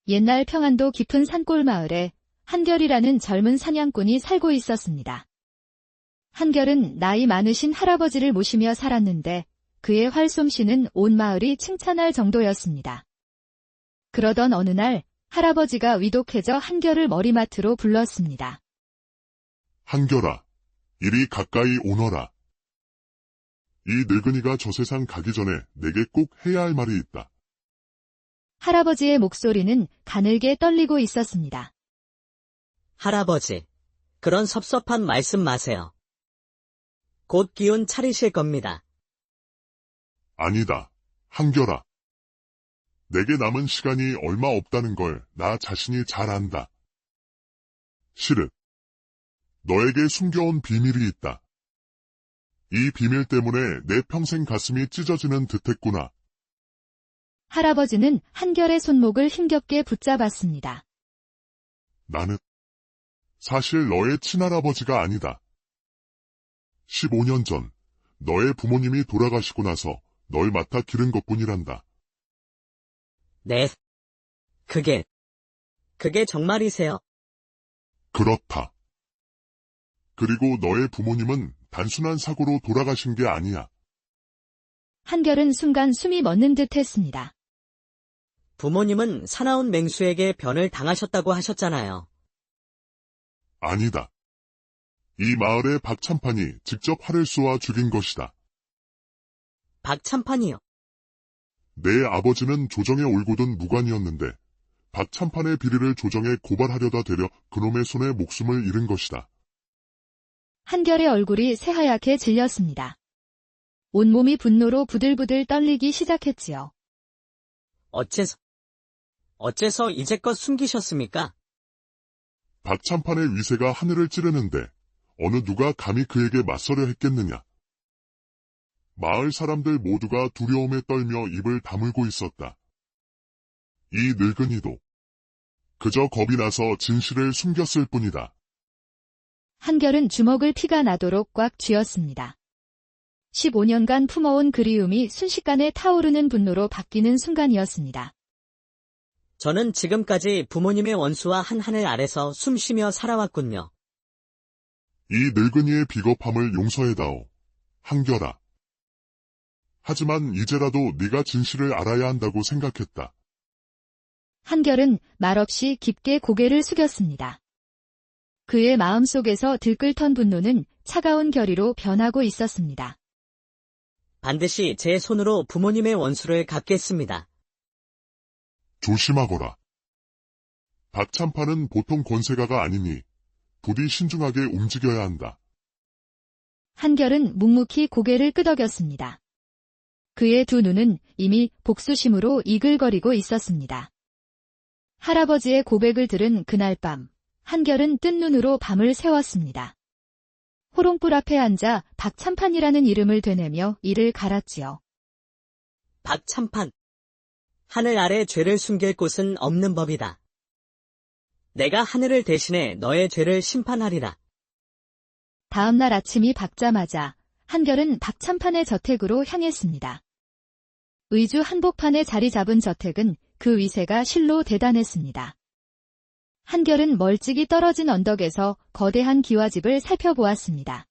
옛날 평안도 깊은 산골 마을에 한결이라는 젊은 사냥꾼이 살고 있었습니다. 한결은 나이 많으신 할아버지를 모시며 살았는데 그의 활솜씨는 온 마을이 칭찬할 정도였습니다. 그러던 어느 날 할아버지가 위독해져 한결을 머리맡으로 불렀습니다. 한결아, 이리 가까이 오너라. 이 늙은이가 저 세상 가기 전에 내게 꼭 해야 할 말이 있다. 할아버지의 목소리는 가늘게 떨리고 있었습니다. 할아버지, 그런 섭섭한 말씀 마세요. 곧 기운 차리실 겁니다. 아니다, 한결아. 내게 남은 시간이 얼마 없다는 걸 나 자신이 잘 안다. 실은 너에게 숨겨온 비밀이 있다. 이 비밀 때문에 내 평생 가슴이 찢어지는 듯했구나. 할아버지는 한결의 손목을 힘겹게 붙잡았습니다. 나는 사실 너의 친할아버지가 아니다. 15년 전 너의 부모님이 돌아가시고 나서 널 맡아 기른 것뿐이란다. 네. 그게 정말이세요? 그렇다. 그리고 너의 부모님은 단순한 사고로 돌아가신 게 아니야. 한결은 순간 숨이 멎는 듯 했습니다. 부모님은 사나운 맹수에게 변을 당하셨다고 하셨잖아요. 아니다. 이 마을의 박참판이 직접 활을 쏘아 죽인 것이다. 박참판이요? 내 아버지는 조정에 올고든 무관이었는데 박참판의 비리를 조정에 고발하려다 되려 그놈의 손에 목숨을 잃은 것이다. 한결의 얼굴이 새하얗게 질렸습니다. 온몸이 분노로 부들부들 떨리기 시작했지요. 어째서 이제껏 숨기셨습니까? 박참판의 위세가 하늘을 찌르는데 어느 누가 감히 그에게 맞서려 했겠느냐. 마을 사람들 모두가 두려움에 떨며 입을 다물고 있었다. 이 늙은이도 그저 겁이 나서 진실을 숨겼을 뿐이다. 한결은 주먹을 피가 나도록 꽉 쥐었습니다. 15년간 품어온 그리움이 순식간에 타오르는 분노로 바뀌는 순간이었습니다. 저는 지금까지 부모님의 원수와 한 하늘 아래서 숨쉬며 살아왔군요. 이 늙은이의 비겁함을 용서해다오, 한결아. 하지만 이제라도 네가 진실을 알아야 한다고 생각했다. 한결은 말없이 깊게 고개를 숙였습니다. 그의 마음속에서 들끓던 분노는 차가운 결의로 변하고 있었습니다. 반드시 제 손으로 부모님의 원수를 갚겠습니다. 조심하거라. 박참판은 보통 권세가가 아니니 부디 신중하게 움직여야 한다. 한결은 묵묵히 고개를 끄덕였습니다. 그의 두 눈은 이미 복수심으로 이글거리고 있었습니다. 할아버지의 고백을 들은 그날 밤, 한결은 뜬 눈으로 밤을 새웠습니다. 호롱불 앞에 앉아 박참판이라는 이름을 되뇌며 이를 갈았지요. 박참판. 하늘 아래 죄를 숨길 곳은 없는 법이다. 내가 하늘을 대신해 너의 죄를 심판하리라. 다음 날 아침이 밝자마자 한결은 박참판의 저택으로 향했습니다. 의주 한복판에 자리 잡은 저택은 그 위세가 실로 대단했습니다. 한결은 멀찍이 떨어진 언덕에서 거대한 기와집을 살펴보았습니다.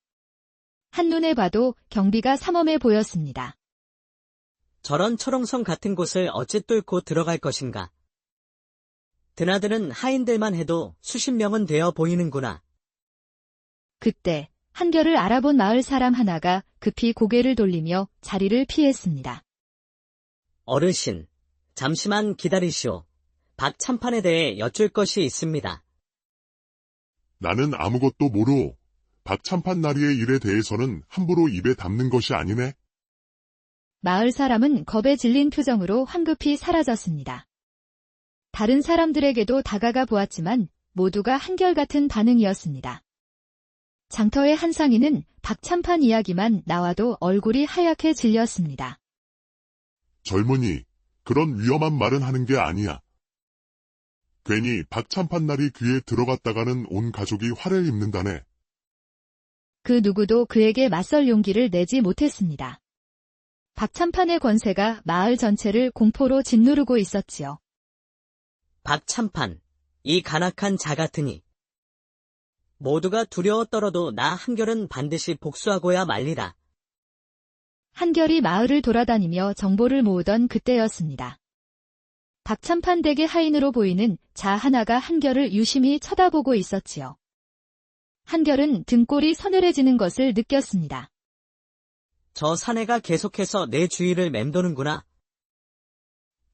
한눈에 봐도 경비가 삼엄해 보였습니다. 저런 철옹성 같은 곳을 어찌 뚫고 들어갈 것인가. 드나드는 하인들만 해도 수십 명은 되어 보이는구나. 그때 한결을 알아본 마을 사람 하나가 급히 고개를 돌리며 자리를 피했습니다. 어르신, 잠시만 기다리시오. 박참판에 대해 여쭐 것이 있습니다. 나는 아무것도 모르오. 박참판 나리의 일에 대해서는 함부로 입에 담는 것이 아니네. 마을 사람은 겁에 질린 표정으로 황급히 사라졌습니다. 다른 사람들에게도 다가가 보았지만 모두가 한결같은 반응이었습니다. 장터의 한 상인은 박참판 이야기만 나와도 얼굴이 하얗게 질렸습니다. 젊은이, 그런 위험한 말은 하는 게 아니야. 괜히 박참판 날이 귀에 들어갔다가는 온 가족이 화를 입는다네. 그 누구도 그에게 맞설 용기를 내지 못했습니다. 박참판의 권세가 마을 전체를 공포로 짓누르고 있었지요. 박참판, 이 간악한 자 같으니. 모두가 두려워 떨어도 나 한결은 반드시 복수하고야 말리라. 한결이 마을을 돌아다니며 정보를 모으던 그때였습니다. 박참판 댁의 하인으로 보이는 자 하나가 한결을 유심히 쳐다보고 있었지요. 한결은 등골이 서늘해지는 것을 느꼈습니다. 저 사내가 계속해서 내 주위를 맴도는구나.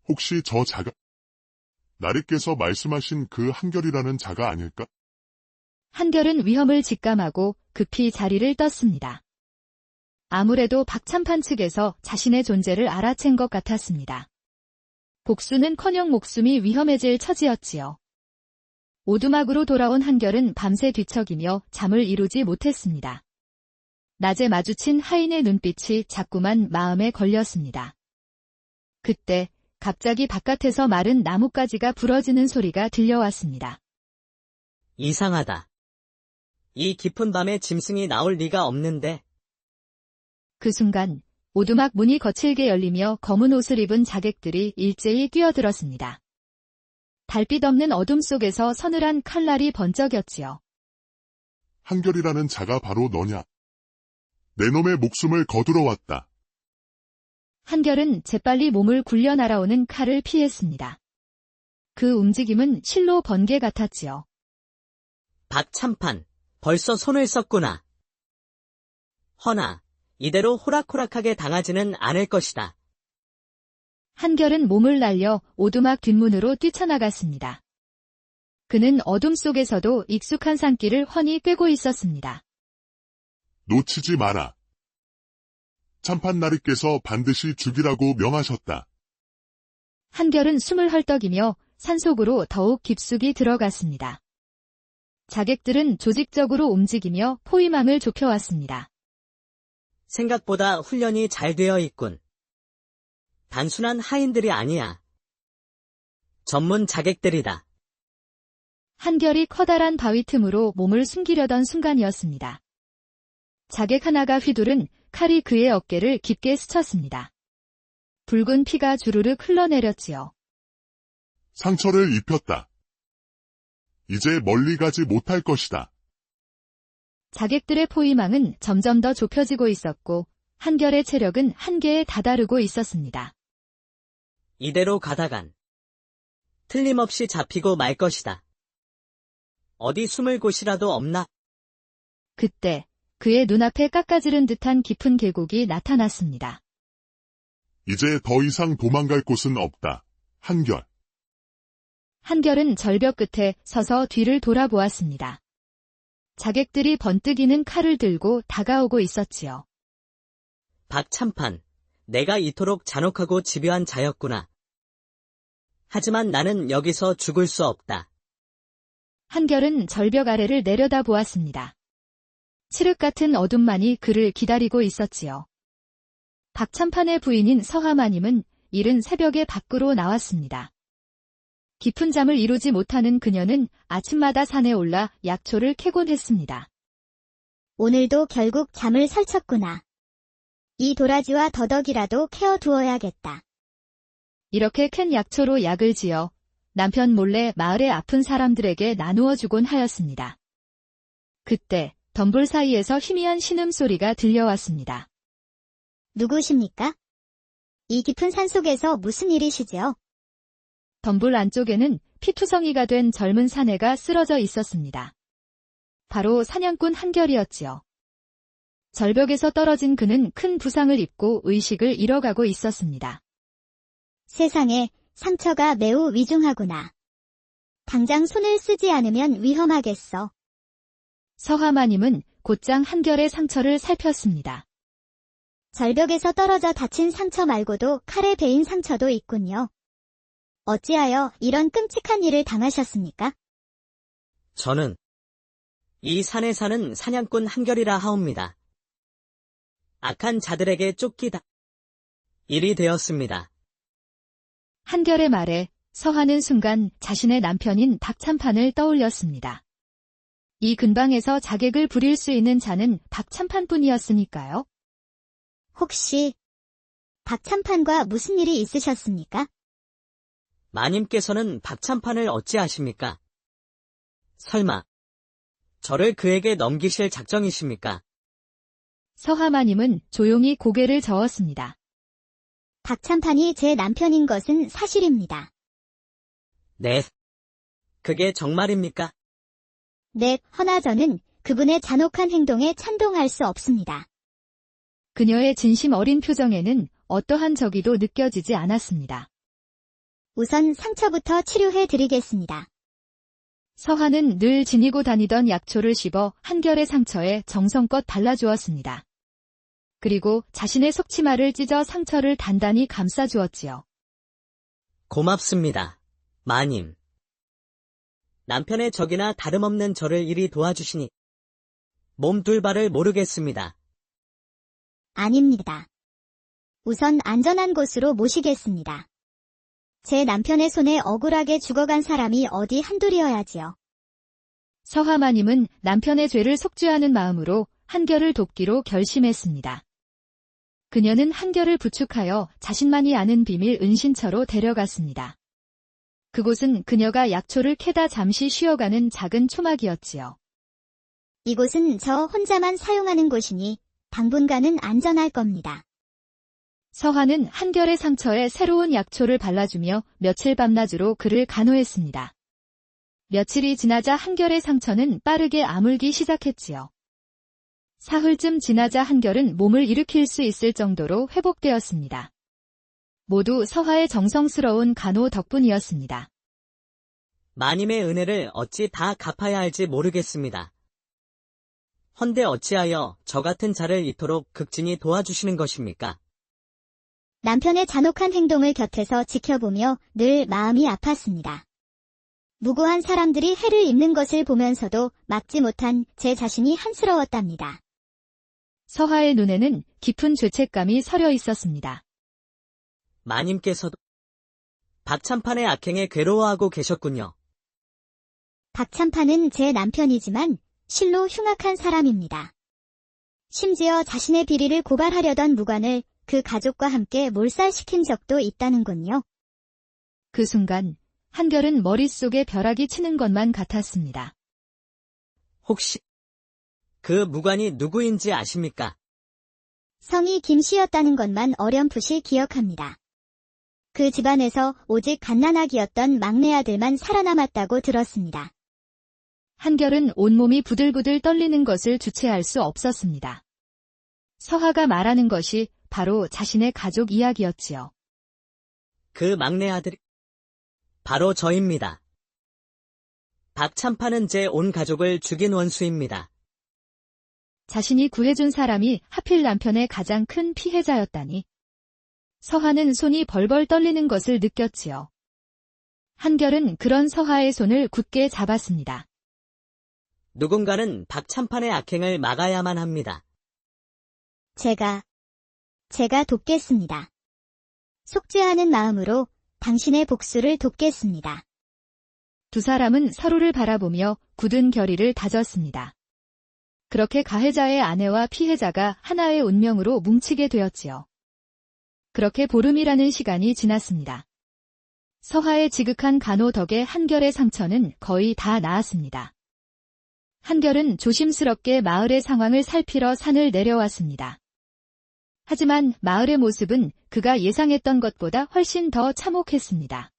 혹시 저 자가 나리께서 말씀하신 그 한결이라는 자가 아닐까? 한결은 위험을 직감하고 급히 자리를 떴습니다. 아무래도 박참판 측에서 자신의 존재를 알아챈 것 같았습니다. 복수는커녕 목숨이 위험해질 처지였지요. 오두막으로 돌아온 한결은 밤새 뒤척이며 잠을 이루지 못했습니다. 낮에 마주친 하인의 눈빛이 자꾸만 마음에 걸렸습니다. 그때 갑자기 바깥에서 마른 나뭇가지가 부러지는 소리가 들려왔습니다. 이상하다. 이 깊은 밤에 짐승이 나올 리가 없는데. 그 순간 오두막 문이 거칠게 열리며 검은 옷을 입은 자객들이 일제히 뛰어들었습니다. 달빛 없는 어둠 속에서 서늘한 칼날이 번쩍였지요. 한결이라는 자가 바로 너냐? 내 놈의 목숨을 거두러 왔다. 한결은 재빨리 몸을 굴려 날아오는 칼을 피했습니다. 그 움직임은 실로 번개 같았지요. 박참판, 벌써 손을 썼구나. 허나, 이대로 호락호락하게 당하지는 않을 것이다. 한결은 몸을 날려 오두막 뒷문으로 뛰쳐나갔습니다. 그는 어둠 속에서도 익숙한 산길을 훤히 꿰고 있었습니다. 놓치지 마라. 참판나리께서 반드시 죽이라고 명하셨다. 한결은 숨을 헐떡이며 산속으로 더욱 깊숙이 들어갔습니다. 자객들은 조직적으로 움직이며 포위망을 좁혀왔습니다. 생각보다 훈련이 잘 되어 있군. 단순한 하인들이 아니야. 전문 자객들이다. 한결이 커다란 바위 틈으로 몸을 숨기려던 순간이었습니다. 자객 하나가 휘두른 칼이 그의 어깨를 깊게 스쳤습니다. 붉은 피가 주르륵 흘러내렸지요. 상처를 입혔다. 이제 멀리 가지 못할 것이다. 자객들의 포위망은 점점 더 좁혀지고 있었고 한결의 체력은 한계에 다다르고 있었습니다. 이대로 가다간 틀림없이 잡히고 말 것이다. 어디 숨을 곳이라도 없나? 그때 그의 눈앞에 깎아지른 듯한 깊은 계곡이 나타났습니다. 이제 더 이상 도망갈 곳은 없다. 한결. 한결은 절벽 끝에 서서 뒤를 돌아보았습니다. 자객들이 번뜩이는 칼을 들고 다가오고 있었지요. 박참판, 내가 이토록 잔혹하고 집요한 자였구나. 하지만 나는 여기서 죽을 수 없다. 한결은 절벽 아래를 내려다 보았습니다. 칠흑 같은 어둠만이 그를 기다리고 있었지요. 박참판의 부인인 서하마님은 이른 새벽에 밖으로 나왔습니다. 깊은 잠을 이루지 못하는 그녀는 아침마다 산에 올라 약초를 캐곤 했습니다. 오늘도 결국 잠을 설쳤구나. 이 도라지와 더덕이라도 캐어두어야겠다. 이렇게 캔 약초로 약을 지어 남편 몰래 마을의 아픈 사람들에게 나누어 주곤 하였습니다. 그때 덤불 사이에서 희미한 신음소리가 들려왔습니다. 누구십니까? 이 깊은 산속에서 무슨 일이시지요? 덤불 안쪽에는 피투성이가 된 젊은 사내가 쓰러져 있었습니다. 바로 사냥꾼 한결이었지요. 절벽에서 떨어진 그는 큰 부상을 입고 의식을 잃어가고 있었습니다. 세상에, 상처가 매우 위중하구나. 당장 손을 쓰지 않으면 위험하겠어. 서하마님은 곧장 한결의 상처를 살폈습니다. 절벽에서 떨어져 다친 상처 말고도 칼에 베인 상처도 있군요. 어찌하여 이런 끔찍한 일을 당하셨습니까? 저는 이 산에 사는 사냥꾼 한결이라 하옵니다. 악한 자들에게 쫓기다 일이 되었습니다. 한결의 말에 서하는 순간 자신의 남편인 박참판을 떠올렸습니다. 이 근방에서 자객을 부릴 수 있는 자는 박참판뿐이었으니까요. 혹시 박참판과 무슨 일이 있으셨습니까? 마님께서는 박찬판을 어찌하십니까? 설마 저를 그에게 넘기실 작정이십니까? 서하마님은 조용히 고개를 저었습니다. 박찬판이 제 남편인 것은 사실입니다. 네. 그게 정말입니까? 네, 허나 저는 그분의 잔혹한 행동에 찬동할 수 없습니다. 그녀의 진심 어린 표정에는 어떠한 적이도 느껴지지 않았습니다. 우선 상처부터 치료해 드리겠습니다. 서하는 늘 지니고 다니던 약초를 씹어 한결의 상처에 정성껏 발라주었습니다. 그리고 자신의 속치마를 찢어 상처를 단단히 감싸주었지요. 고맙습니다. 마님. 남편의 적이나 다름없는 저를 이리 도와주시니 몸 둘 바를 모르겠습니다. 아닙니다. 우선 안전한 곳으로 모시겠습니다. 제 남편의 손에 억울하게 죽어간 사람이 어디 한둘이어야지요. 서하마님은 남편의 죄를 속죄하는 마음으로 한결을 돕기로 결심했습니다. 그녀는 한결을 부축하여 자신만이 아는 비밀 은신처로 데려갔습니다. 그곳은 그녀가 약초를 캐다 잠시 쉬어가는 작은 초막이었지요. 이곳은 저 혼자만 사용하는 곳이니 당분간은 안전할 겁니다. 서하는 한결의 상처에 새로운 약초를 발라주며 며칠 밤낮으로 그를 간호했습니다. 며칠이 지나자 한결의 상처는 빠르게 아물기 시작했지요. 사흘쯤 지나자 한결은 몸을 일으킬 수 있을 정도로 회복되었습니다. 모두 서하의 정성스러운 간호 덕분이었습니다. 마님의 은혜를 어찌 다 갚아야 할지 모르겠습니다. 헌데 어찌하여 저 같은 자를 이토록 극진히 도와주시는 것입니까? 남편의 잔혹한 행동을 곁에서 지켜보며 늘 마음이 아팠습니다. 무고한 사람들이 해를 입는 것을 보면서도 막지 못한 제 자신이 한스러웠답니다. 서하의 눈에는 깊은 죄책감이 서려 있었습니다. 마님께서도 박찬판의 악행에 괴로워하고 계셨군요. 박찬판은 제 남편이지만 실로 흉악한 사람입니다. 심지어 자신의 비리를 고발하려던 무관을 그 가족과 함께 몰살시킨 적도 있다는군요. 그 순간 한결은 머릿속에 벼락이 치는 것만 같았습니다. 혹시 그 무관이 누구인지 아십니까? 성이 김씨였다는 것만 어렴풋이 기억합니다. 그 집안에서 오직 갓난아기였던 막내 아들만 살아남았다고 들었습니다. 한결은 온몸이 부들부들 떨리는 것을 주체할 수 없었습니다. 서하가 말하는 것이 바로 자신의 가족 이야기였지요. 그 막내 아들이 바로 저입니다. 박찬판은 제 온 가족을 죽인 원수입니다. 자신이 구해준 사람이 하필 남편의 가장 큰 피해자였다니. 서하는 손이 벌벌 떨리는 것을 느꼈지요. 한결은 그런 서하의 손을 굳게 잡았습니다. 누군가는 박찬판의 악행을 막아야만 합니다. 제가 돕겠습니다. 속죄하는 마음으로 당신의 복수를 돕겠습니다. 두 사람은 서로를 바라보며 굳은 결의를 다졌습니다. 그렇게 가해자의 아내와 피해자가 하나의 운명으로 뭉치게 되었지요. 그렇게 보름이라는 시간이 지났습니다. 서하의 지극한 간호 덕에 한결의 상처는 거의 다 나았습니다. 한결은 조심스럽게 마을의 상황을 살피러 산을 내려왔습니다. 하지만 마을의 모습은 그가 예상했던 것보다 훨씬 더 참혹했습니다.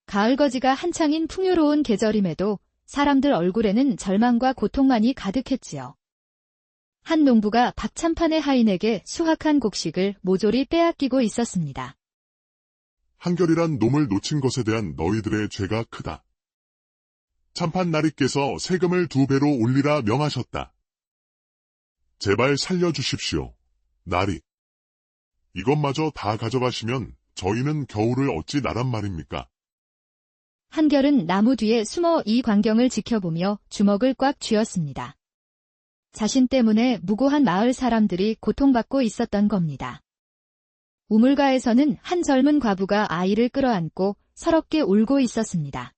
가을거지가 한창인 풍요로운 계절임에도 사람들 얼굴에는 절망과 고통만이 가득했지요. 한 농부가 박찬판의 하인에게 수확한 곡식을 모조리 빼앗기고 있었습니다. 한결이란 놈을 놓친 것에 대한 너희들의 죄가 크다. 참판 나리께서 세금을 2배로 올리라 명하셨다. 제발 살려주십시오. 나리. 이것마저 다 가져가시면 저희는 겨울을 어찌 나란 말입니까? 한결은 나무 뒤에 숨어 이 광경을 지켜보며 주먹을 꽉 쥐었습니다. 자신 때문에 무고한 마을 사람들이 고통받고 있었던 겁니다. 우물가에서는 한 젊은 과부가 아이를 끌어안고 서럽게 울고 있었습니다.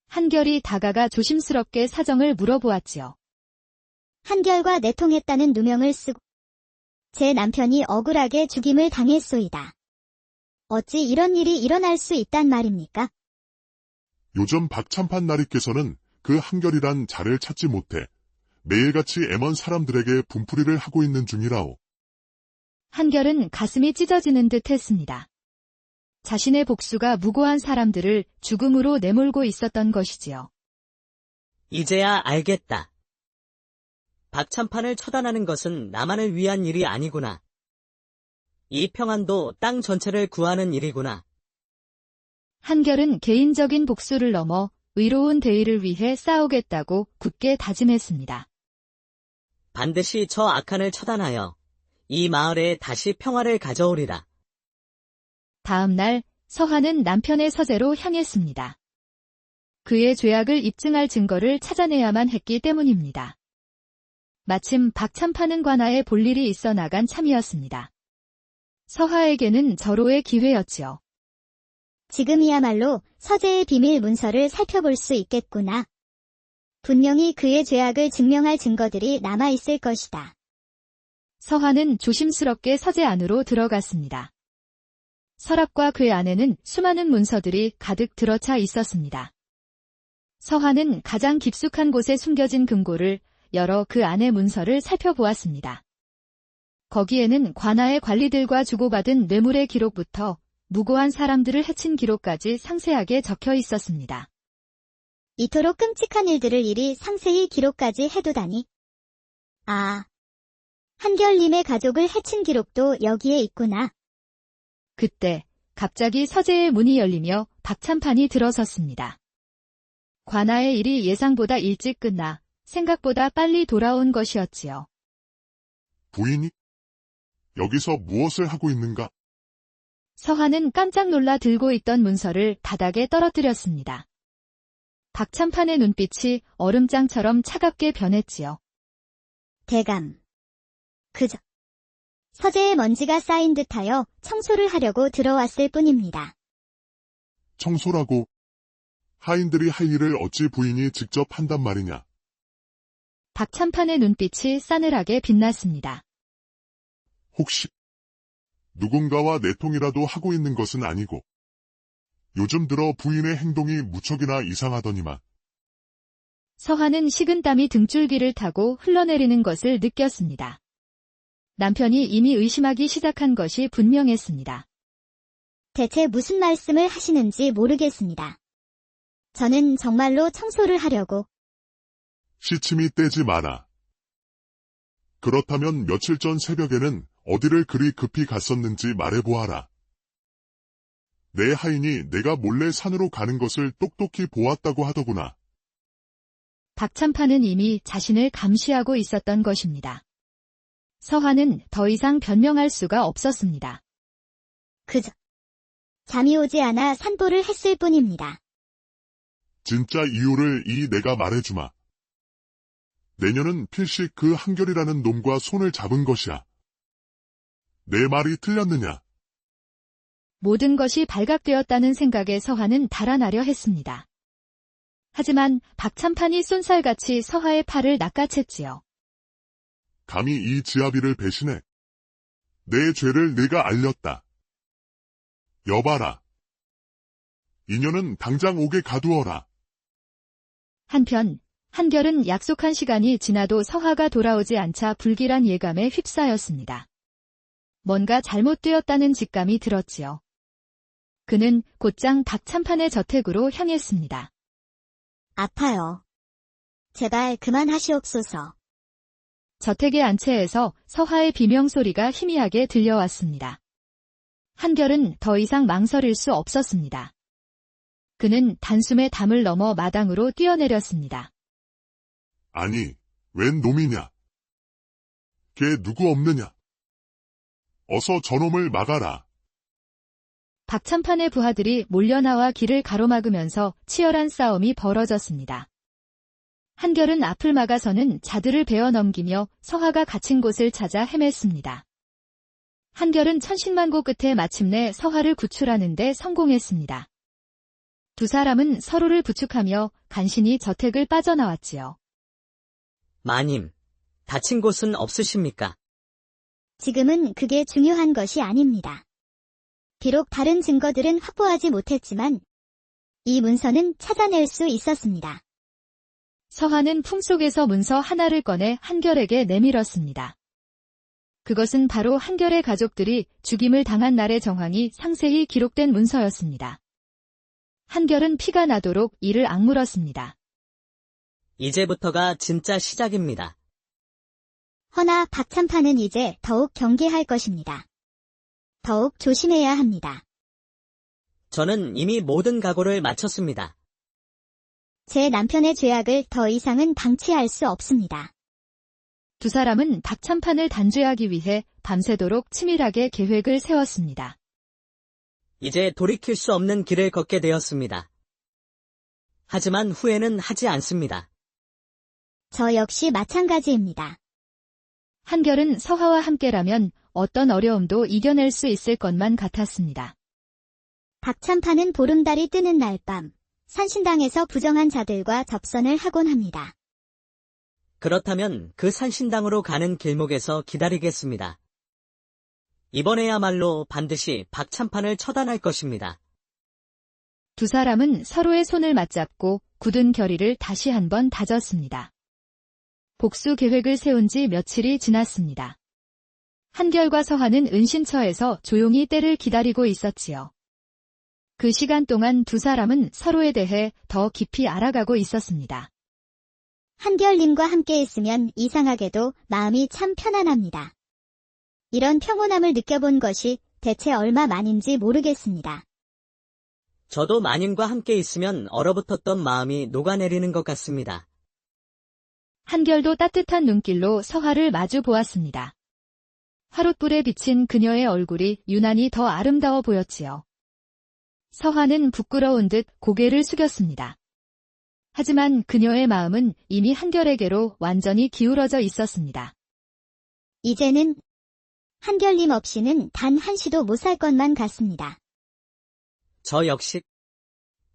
한결이 다가가 조심스럽게 사정을 물어보았지요. 한결과 내통했다는 누명을 쓰고 제 남편이 억울하게 죽임을 당했소이다. 어찌 이런 일이 일어날 수 있단 말입니까? 요즘 박참판 나리께서는 그 한결이란 자를 찾지 못해 매일같이 애먼 사람들에게 분풀이를 하고 있는 중이라오. 한결은 가슴이 찢어지는 듯 했습니다. 자신의 복수가 무고한 사람들을 죽음으로 내몰고 있었던 것이지요. 이제야 알겠다. 박참판을 처단하는 것은 나만을 위한 일이 아니구나. 이 평안도 땅 전체를 구하는 일이구나. 한결은 개인적인 복수를 넘어 의로운 대의를 위해 싸우겠다고 굳게 다짐했습니다. 반드시 저 악한을 처단하여 이 마을에 다시 평화를 가져오리라. 다음 날 서한은 남편의 서재로 향했습니다. 그의 죄악을 입증할 증거를 찾아내야만 했기 때문입니다. 마침 박참판은 관아에 볼 일이 있어 나간 참이었습니다. 서하에게는 절호의 기회였지요. 지금이야말로 서재의 비밀 문서를 살펴볼 수 있겠구나. 분명히 그의 죄악을 증명할 증거들이 남아있을 것이다. 서하는 조심스럽게 서재 안으로 들어갔습니다. 서랍과 그 안에는 수많은 문서들이 가득 들어차 있었습니다. 서하는 가장 깊숙한 곳에 숨겨진 금고를 열어 그 안의 문서를 살펴보았습니다. 거기에는 관아의 관리들과 주고받은 뇌물의 기록부터 무고한 사람들을 해친 기록까지 상세하게 적혀 있었습니다. 이토록 끔찍한 일들을 이리 상세히 기록까지 해두다니. 아, 한결님의 가족을 해친 기록도 여기에 있구나. 그때 갑자기 서재의 문이 열리며 박참판이 들어섰습니다. 관아의 일이 예상보다 일찍 끝나 생각보다 빨리 돌아온 것이었지요. 부인이 여기서 무엇을 하고 있는가? 서하는 깜짝 놀라 들고 있던 문서를 바닥에 떨어뜨렸습니다. 박참판의 눈빛이 얼음장처럼 차갑게 변했지요. 대감. 그저 서재에 먼지가 쌓인 듯하여 청소를 하려고 들어왔을 뿐입니다. 청소라고 하인들이 할 일을 어찌 부인이 직접 한단 말이냐? 박참판의 눈빛이 싸늘하게 빛났습니다. 혹시 누군가와 내통이라도 하고 있는 것은 아니고 요즘 들어 부인의 행동이 무척이나 이상하더니만. 서하는 식은땀이 등줄기를 타고 흘러내리는 것을 느꼈습니다. 남편이 이미 의심하기 시작한 것이 분명했습니다. 대체 무슨 말씀을 하시는지 모르겠습니다. 저는 정말로 청소를 하려고. 시침이 떼지 마라. 그렇다면 며칠 전 새벽에는 어디를 그리 급히 갔었는지 말해보아라. 내 하인이 내가 몰래 산으로 가는 것을 똑똑히 보았다고 하더구나. 박참판은 이미 자신을 감시하고 있었던 것입니다. 서하는 더 이상 변명할 수가 없었습니다. 그저 잠이 오지 않아 산보를 했을 뿐입니다. 진짜 이유를 내가 말해주마. 내년은 필시 그 한결이라는 놈과 손을 잡은 것이야. 내 말이 틀렸느냐? 모든 것이 발각되었다는 생각에 서하는 달아나려 했습니다. 하지만 박참판이 쏜살같이 서하의 팔을 낚아챘지요. 감히 이 지아비를 배신해. 내 죄를 내가 알렸다. 여봐라. 인연은 당장 옥에 가두어라. 한편 한결은 약속한 시간이 지나도 서하가 돌아오지 않자 불길한 예감에 휩싸였습니다. 뭔가 잘못되었다는 직감이 들었지요. 그는 곧장 박참판의 저택으로 향했습니다. 아파요. 제발 그만하시옵소서. 저택의 안채에서 서하의 비명소리가 희미하게 들려왔습니다. 한결은 더 이상 망설일 수 없었습니다. 그는 단숨에 담을 넘어 마당으로 뛰어내렸습니다. 아니, 웬 놈이냐? 걔 누구 없느냐? 어서 저놈을 막아라. 박참판의 부하들이 몰려나와 길을 가로막으면서 치열한 싸움이 벌어졌습니다. 한결은 앞을 막아서는 자들을 베어 넘기며 서하가 갇힌 곳을 찾아 헤맸습니다. 한결은 천신만고 끝에 마침내 서하를 구출하는 데 성공했습니다. 두 사람은 서로를 부축하며 간신히 저택을 빠져나왔지요. 마님, 다친 곳은 없으십니까? 지금은 그게 중요한 것이 아닙니다. 비록 다른 증거들은 확보하지 못했지만 이 문서는 찾아낼 수 있었습니다. 서한은 품속에서 문서 하나를 꺼내 한결에게 내밀었습니다. 그것은 바로 한결의 가족들이 죽임을 당한 날의 정황이 상세히 기록된 문서였습니다. 한결은 피가 나도록 이를 악물었습니다. 이제부터가 진짜 시작입니다. 허나 박참판은 이제 더욱 경계할 것입니다. 더욱 조심해야 합니다. 저는 이미 모든 각오를 마쳤습니다. 제 남편의 죄악을 더 이상은 방치할 수 없습니다. 두 사람은 박참판을 단죄하기 위해 밤새도록 치밀하게 계획을 세웠습니다. 이제 돌이킬 수 없는 길을 걷게 되었습니다. 하지만 후회는 하지 않습니다. 저 역시 마찬가지입니다. 한결은 서화와 함께라면 어떤 어려움도 이겨낼 수 있을 것만 같았습니다. 박참판은 보름달이 뜨는 날 밤, 산신당에서 부정한 자들과 접선을 하곤 합니다. 그렇다면 그 산신당으로 가는 길목에서 기다리겠습니다. 이번에야말로 반드시 박참판을 처단할 것입니다. 두 사람은 서로의 손을 맞잡고 굳은 결의를 다시 한번 다졌습니다. 복수 계획을 세운 지 며칠이 지났습니다. 한결과 서한은 은신처에서 조용히 때를 기다리고 있었지요. 그 시간 동안 두 사람은 서로에 대해 더 깊이 알아가고 있었습니다. 한결님과 함께 있으면 이상하게도 마음이 참 편안합니다. 이런 평온함을 느껴본 것이 대체 얼마 만인지 모르겠습니다. 저도 마님과 함께 있으면 얼어붙었던 마음이 녹아내리는 것 같습니다. 한결도 따뜻한 눈길로 서화를 마주 보았습니다. 화롯불에 비친 그녀의 얼굴이 유난히 더 아름다워 보였지요. 서화는 부끄러운 듯 고개를 숙였습니다. 하지만 그녀의 마음은 이미 한결에게로 완전히 기울어져 있었습니다. 이제는 한결님 없이는 단 한시도 못 살 것만 같습니다. 저 역시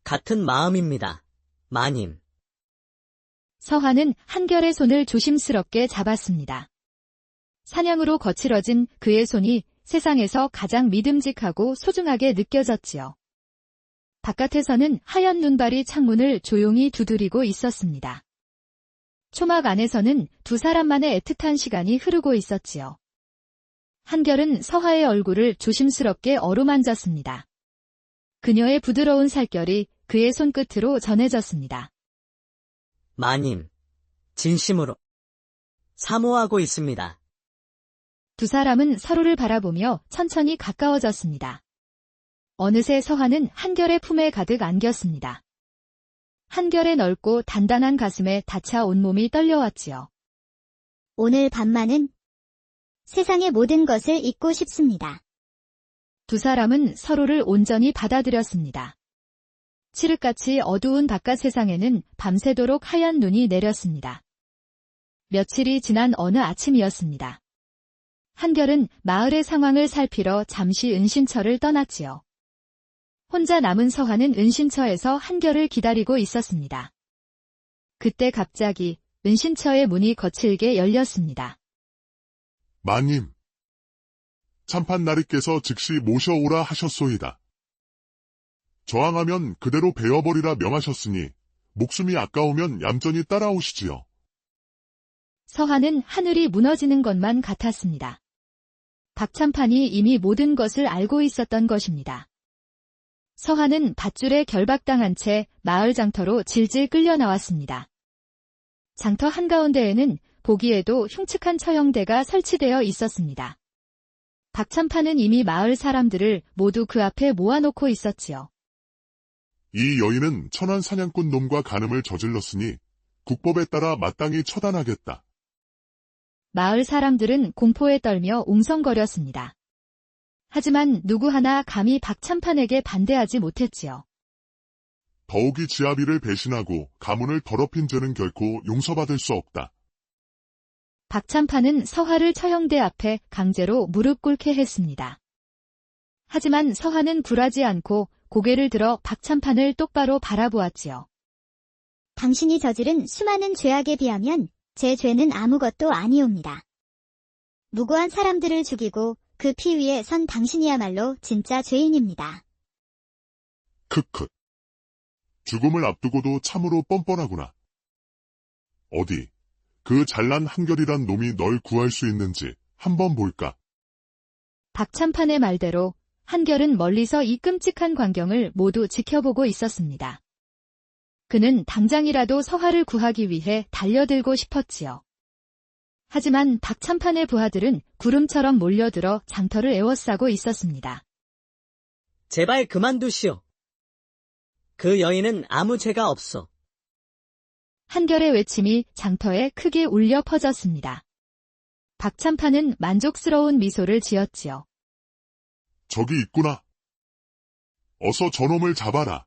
같은 마음입니다. 마님. 서화는 한결의 손을 조심스럽게 잡았습니다. 사냥으로 거칠어진 그의 손이 세상에서 가장 믿음직하고 소중하게 느껴졌지요. 바깥에서는 하얀 눈발이 창문을 조용히 두드리고 있었습니다. 초막 안에서는 두 사람만의 애틋한 시간이 흐르고 있었지요. 한결은 서화의 얼굴을 조심스럽게 어루만졌습니다. 그녀의 부드러운 살결이 그의 손끝으로 전해졌습니다. 마님, 진심으로 사모하고 있습니다. 두 사람은 서로를 바라보며 천천히 가까워졌습니다. 어느새 서화는 한결의 품에 가득 안겼습니다. 한결의 넓고 단단한 가슴에 닫혀 온몸이 떨려왔지요. 오늘 밤만은 세상의 모든 것을 잊고 싶습니다. 두 사람은 서로를 온전히 받아들였습니다. 칠흑같이 어두운 바깥 세상에는 밤새도록 하얀 눈이 내렸습니다. 며칠이 지난 어느 아침이었습니다. 한결은 마을의 상황을 살피러 잠시 은신처를 떠났지요. 혼자 남은 서화는 은신처에서 한결을 기다리고 있었습니다. 그때 갑자기 은신처의 문이 거칠게 열렸습니다. 마님, 참판 나리께서 즉시 모셔오라 하셨소이다. 저항하면 그대로 베어버리라 명하셨으니 목숨이 아까우면 얌전히 따라오시지요. 서화는 하늘이 무너지는 것만 같았습니다. 박참판이 이미 모든 것을 알고 있었던 것입니다. 서화는 밧줄에 결박당한 채 마을 장터로 질질 끌려 나왔습니다. 장터 한가운데에는 보기에도 흉측한 처형대가 설치되어 있었습니다. 박참판은 이미 마을 사람들을 모두 그 앞에 모아놓고 있었지요. 이 여인은 천한 사냥꾼 놈과 간음을 저질렀으니 국법에 따라 마땅히 처단하겠다. 마을 사람들은 공포에 떨며 웅성거렸습니다. 하지만 누구 하나 감히 박참판에게 반대하지 못했지요. 더욱이 지아비를 배신하고 가문을 더럽힌 죄는 결코 용서받을 수 없다. 박참판은 서화를 처형대 앞에 강제로 무릎 꿇게 했습니다. 하지만 서화는 굴하지 않고 고개를 들어 박참판을 똑바로 바라보았지요. 당신이 저지른 수많은 죄악에 비하면 제 죄는 아무것도 아니옵니다. 무고한 사람들을 죽이고 그 피 위에 선 당신이야말로 진짜 죄인입니다. 크크. 죽음을 앞두고도 참으로 뻔뻔하구나. 어디, 그 잘난 한결이란 놈이 널 구할 수 있는지 한번 볼까? 박참판의 말대로 한결은 멀리서 이 끔찍한 광경을 모두 지켜보고 있었습니다. 그는 당장이라도 서화를 구하기 위해 달려들고 싶었지요. 하지만 박참판의 부하들은 구름처럼 몰려들어 장터를 에워싸고 있었습니다. 제발 그만두시오. 그 여인은 아무 죄가 없소. 한결의 외침이 장터에 크게 울려 퍼졌습니다. 박참판은 만족스러운 미소를 지었지요. 저기 있구나. 어서 저놈을 잡아라.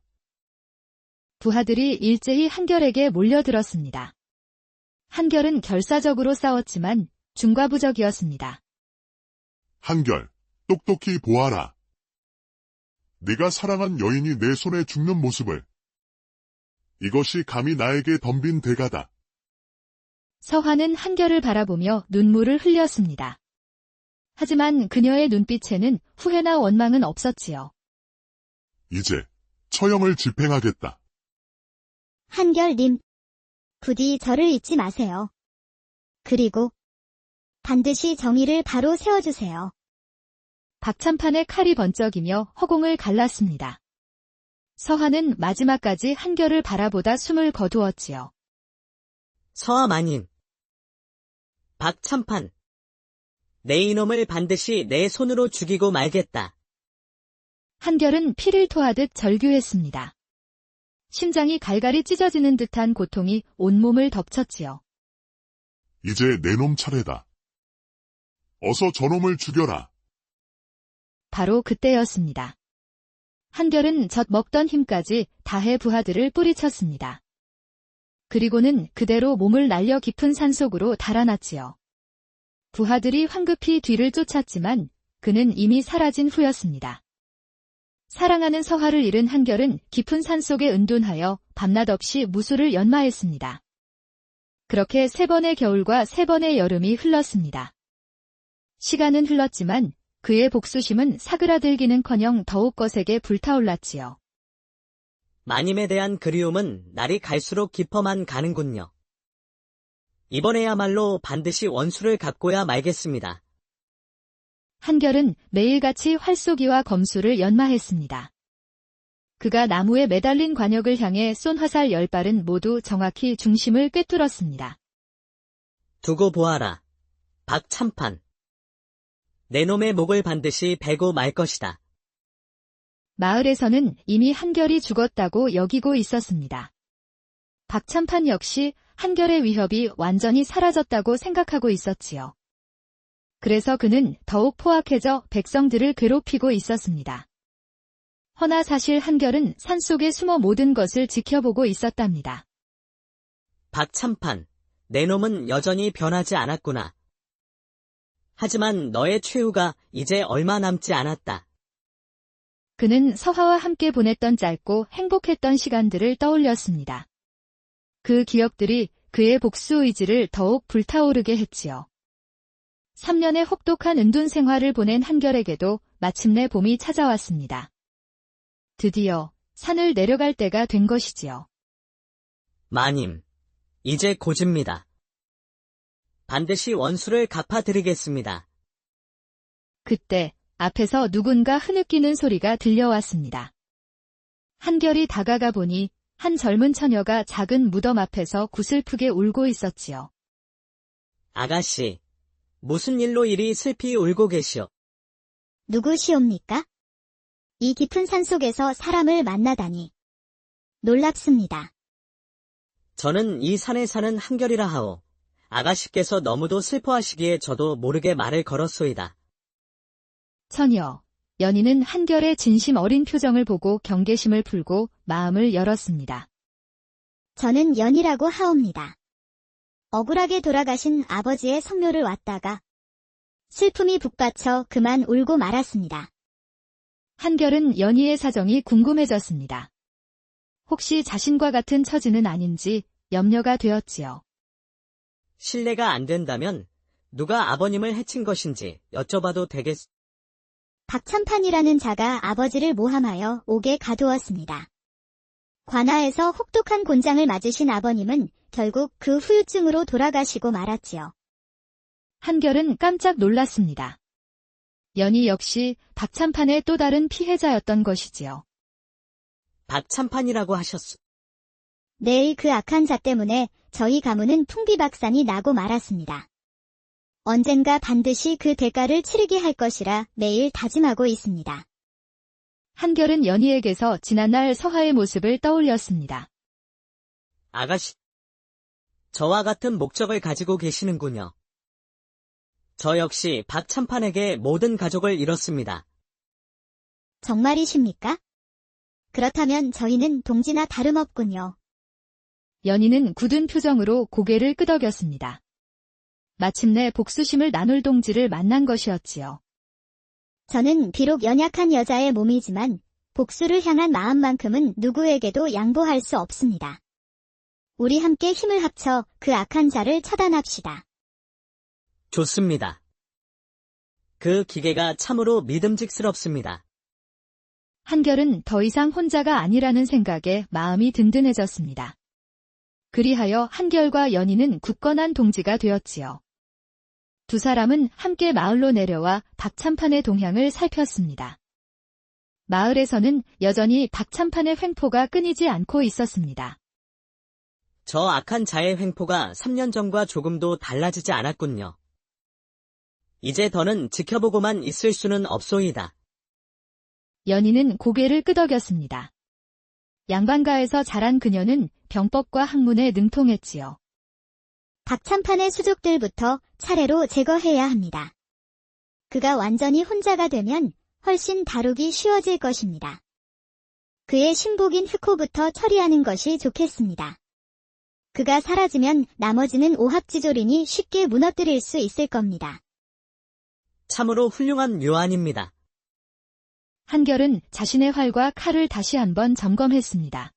부하들이 일제히 한결에게 몰려들었습니다. 한결은 결사적으로 싸웠지만 중과부적이었습니다. 한결, 똑똑히 보아라. 네가 사랑한 여인이 내 손에 죽는 모습을. 이것이 감히 나에게 덤빈 대가다. 서화는 한결을 바라보며 눈물을 흘렸습니다. 하지만 그녀의 눈빛에는 후회나 원망은 없었지요. 이제 처형을 집행하겠다. 한결님, 부디 저를 잊지 마세요. 그리고 반드시 정의를 바로 세워주세요. 박참판의 칼이 번쩍이며 허공을 갈랐습니다. 서화는 마지막까지 한결을 바라보다 숨을 거두었지요. 서하 마님. 박참판. 내 이놈을 반드시 내 손으로 죽이고 말겠다. 한결은 피를 토하듯 절규했습니다. 심장이 갈갈이 찢어지는 듯한 고통이 온몸을 덮쳤지요. 이제 내 놈 차례다. 어서 저놈을 죽여라. 바로 그때였습니다. 한결은 젖 먹던 힘까지 다해 부하들을 뿌리쳤습니다. 그리고는 그대로 몸을 날려 깊은 산속으로 달아났지요. 부하들이 황급히 뒤를 쫓았지만 그는 이미 사라진 후였습니다. 사랑하는 서화를 잃은 한결은 깊은 산속에 은둔하여 밤낮 없이 무술을 연마했습니다. 그렇게 3번의 겨울과 3번의 여름이 흘렀습니다. 시간은 흘렀지만 그의 복수심은 사그라들기는커녕 더욱 거세게 불타올랐지요. 마님에 대한 그리움은 날이 갈수록 깊어만 가는군요. 이번에야말로 반드시 원수를 갚고야 말겠습니다. 한결은 매일같이 활쏘기와 검수를 연마했습니다. 그가 나무에 매달린 관역을 향해 쏜 화살 10발은 모두 정확히 중심을 꿰뚫었습니다. 두고 보아라. 박참판. 내 놈의 목을 반드시 베고 말 것이다. 마을에서는 이미 한결이 죽었다고 여기고 있었습니다. 박참판 역시 한결의 위협이 완전히 사라졌다고 생각하고 있었지요. 그래서 그는 더욱 포악해져 백성들을 괴롭히고 있었습니다. 허나 사실 한결은 산속에 숨어 모든 것을 지켜보고 있었답니다. 박참판, 내 놈은 여전히 변하지 않았구나. 하지만 너의 최후가 이제 얼마 남지 않았다. 그는 서화와 함께 보냈던 짧고 행복했던 시간들을 떠올렸습니다. 그 기억들이 그의 복수 의지를 더욱 불타오르게 했지요. 3년의 혹독한 은둔 생활을 보낸 한결에게도 마침내 봄이 찾아왔습니다. 드디어 산을 내려갈 때가 된 것이지요. 마님, 이제 고집니다. 반드시 원수를 갚아드리겠습니다. 그때 앞에서 누군가 흐느끼는 소리가 들려왔습니다. 한결이 다가가 보니 한 젊은 처녀가 작은 무덤 앞에서 구슬프게 울고 있었지요. 아가씨, 무슨 일로 이리 슬피 울고 계시오? 누구시옵니까? 이 깊은 산속에서 사람을 만나다니. 놀랍습니다. 저는 이 산에 사는 한결이라 하오. 아가씨께서 너무도 슬퍼하시기에 저도 모르게 말을 걸었소이다. 처녀, 연희는 한결의 진심 어린 표정을 보고 경계심을 풀고 마음을 열었습니다. 저는 연이라고 하옵니다. 억울하게 돌아가신 아버지의 성묘를 왔다가 슬픔이 북받쳐 그만 울고 말았습니다. 한결은 연희의 사정이 궁금해졌습니다. 혹시 자신과 같은 처지는 아닌지 염려가 되었지요. 실례가 안 된다면 누가 아버님을 해친 것인지 여쭤봐도 되겠... 박참판이라는 자가 아버지를 모함하여 옥에 가두었습니다. 관아에서 혹독한 곤장을 맞으신 아버님은 결국 그 후유증으로 돌아가시고 말았지요. 한결은 깜짝 놀랐습니다. 연희 역시 박참판의 또 다른 피해자였던 것이지요. 박참판이라고 하셨소. 내일 그 악한 자 때문에 저희 가문은 풍비박산이 나고 말았습니다. 언젠가 반드시 그 대가를 치르게 할 것이라 매일 다짐하고 있습니다. 한결은 연희에게서 지난날 서하의 모습을 떠올렸습니다. 아가씨, 저와 같은 목적을 가지고 계시는군요. 저 역시 박참판에게 모든 가족을 잃었습니다. 정말이십니까? 그렇다면 저희는 동지나 다름없군요. 연희는 굳은 표정으로 고개를 끄덕였습니다. 마침내 복수심을 나눌 동지를 만난 것이었지요. 저는 비록 연약한 여자의 몸이지만 복수를 향한 마음만큼은 누구에게도 양보할 수 없습니다. 우리 함께 힘을 합쳐 그 악한 자를 처단합시다. 좋습니다. 그 기계가 참으로 믿음직스럽습니다. 한결은 더 이상 혼자가 아니라는 생각에 마음이 든든해졌습니다. 그리하여 한결과 연희는 굳건한 동지가 되었지요. 두 사람은 함께 마을로 내려와 박참판의 동향을 살폈습니다. 마을에서는 여전히 박참판의 횡포가 끊이지 않고 있었습니다. 저 악한 자의 횡포가 3년 전과 조금도 달라지지 않았군요. 이제 더는 지켜보고만 있을 수는 없소이다. 연희는 고개를 끄덕였습니다. 양반가에서 자란 그녀는 병법과 학문에 능통했지요. 박참판의 수족들부터 차례로 제거해야 합니다. 그가 완전히 혼자가 되면 훨씬 다루기 쉬워질 것입니다. 그의 신복인 흑호부터 처리하는 것이 좋겠습니다. 그가 사라지면 나머지는 오합지졸이니 쉽게 무너뜨릴 수 있을 겁니다. 참으로 훌륭한 요한입니다. 한결은 자신의 활과 칼을 다시 한번 점검했습니다.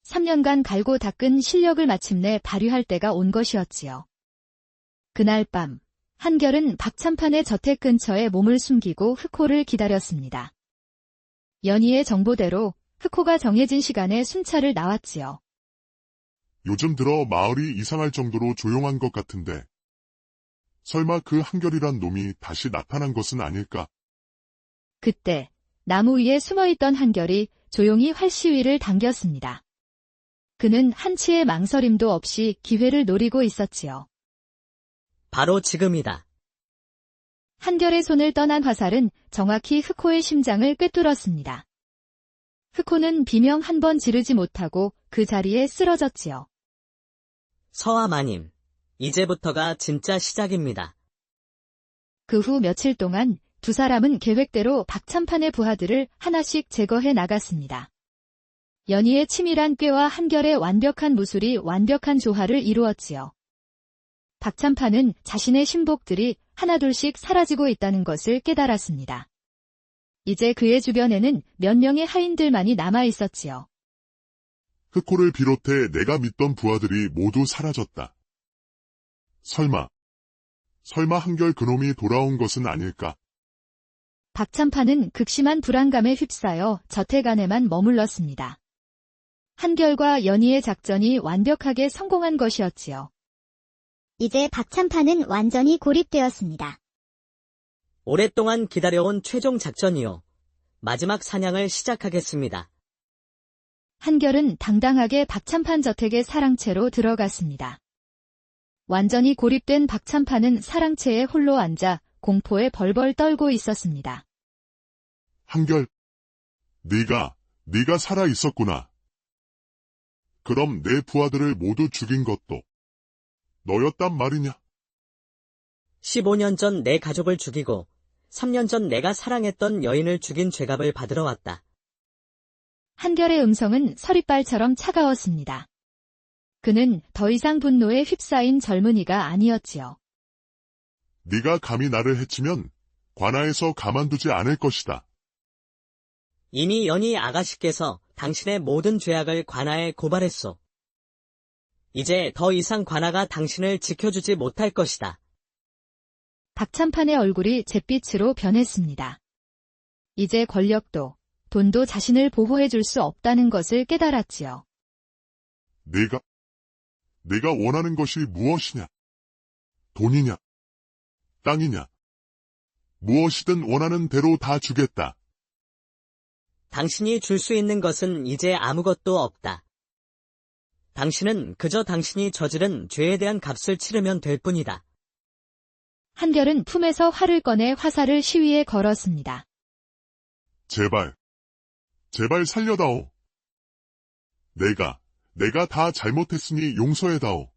3년간 갈고 닦은 실력을 마침내 발휘할 때가 온 것이었지요. 그날 밤, 한결은 박참판의 저택 근처에 몸을 숨기고 흑호를 기다렸습니다. 연희의 정보대로 흑호가 정해진 시간에 순찰을 나왔지요. 요즘 들어 마을이 이상할 정도로 조용한 것 같은데 설마 그 한결이란 놈이 다시 나타난 것은 아닐까? 그때 나무 위에 숨어있던 한결이 조용히 활시위를 당겼습니다. 그는 한치의 망설임도 없이 기회를 노리고 있었지요. 바로 지금이다. 한결의 손을 떠난 화살은 정확히 흑호의 심장을 꿰뚫었습니다. 흑호는 비명 한 번 지르지 못하고 그 자리에 쓰러졌지요. 서하마님, 이제부터가 진짜 시작입니다. 그 후 며칠 동안 두 사람은 계획대로 박참판의 부하들을 하나씩 제거해 나갔습니다. 연희의 치밀한 꾀와 한결의 완벽한 무술이 완벽한 조화를 이루었지요. 박참판은 자신의 신복들이 하나둘씩 사라지고 있다는 것을 깨달았습니다. 이제 그의 주변에는 몇 명의 하인들만이 남아 있었지요. 흑호를 비롯해 내가 믿던 부하들이 모두 사라졌다. 설마 한결 그놈이 돌아온 것은 아닐까? 박참판은 극심한 불안감에 휩싸여 저택 안에만 머물렀습니다. 한결과 연희의 작전이 완벽하게 성공한 것이었지요. 이제 박참판은 완전히 고립되었습니다. 오랫동안 기다려온 최종 작전이요. 마지막 사냥을 시작하겠습니다. 한결은 당당하게 박참판 저택의 사랑채로 들어갔습니다. 완전히 고립된 박참판은 사랑채에 홀로 앉아 공포에 벌벌 떨고 있었습니다. 한결, 네가 살아 있었구나. 그럼 내 부하들을 모두 죽인 것도 너였단 말이냐? 15년 전 내 가족을 죽이고 3년 전 내가 사랑했던 여인을 죽인 죄값을 받으러 왔다. 한결의 음성은 서리빨처럼 차가웠습니다. 그는 더 이상 분노에 휩싸인 젊은이가 아니었지요. 네가 감히 나를 해치면 관아에서 가만두지 않을 것이다. 이미 연희 아가씨께서 당신의 모든 죄악을 관아에 고발했소. 이제 더 이상 관아가 당신을 지켜주지 못할 것이다. 박참판의 얼굴이 잿빛으로 변했습니다. 이제 권력도, 돈도 자신을 보호해줄 수 없다는 것을 깨달았지요. 내가 원하는 것이 무엇이냐? 돈이냐? 땅이냐? 무엇이든 원하는 대로 다 주겠다. 당신이 줄 수 있는 것은 이제 아무것도 없다. 당신은 그저 당신이 저지른 죄에 대한 값을 치르면 될 뿐이다. 한결은 품에서 활을 꺼내 화살을 시위에 걸었습니다. 제발 살려다오. 내가 다 잘못했으니 용서해다오.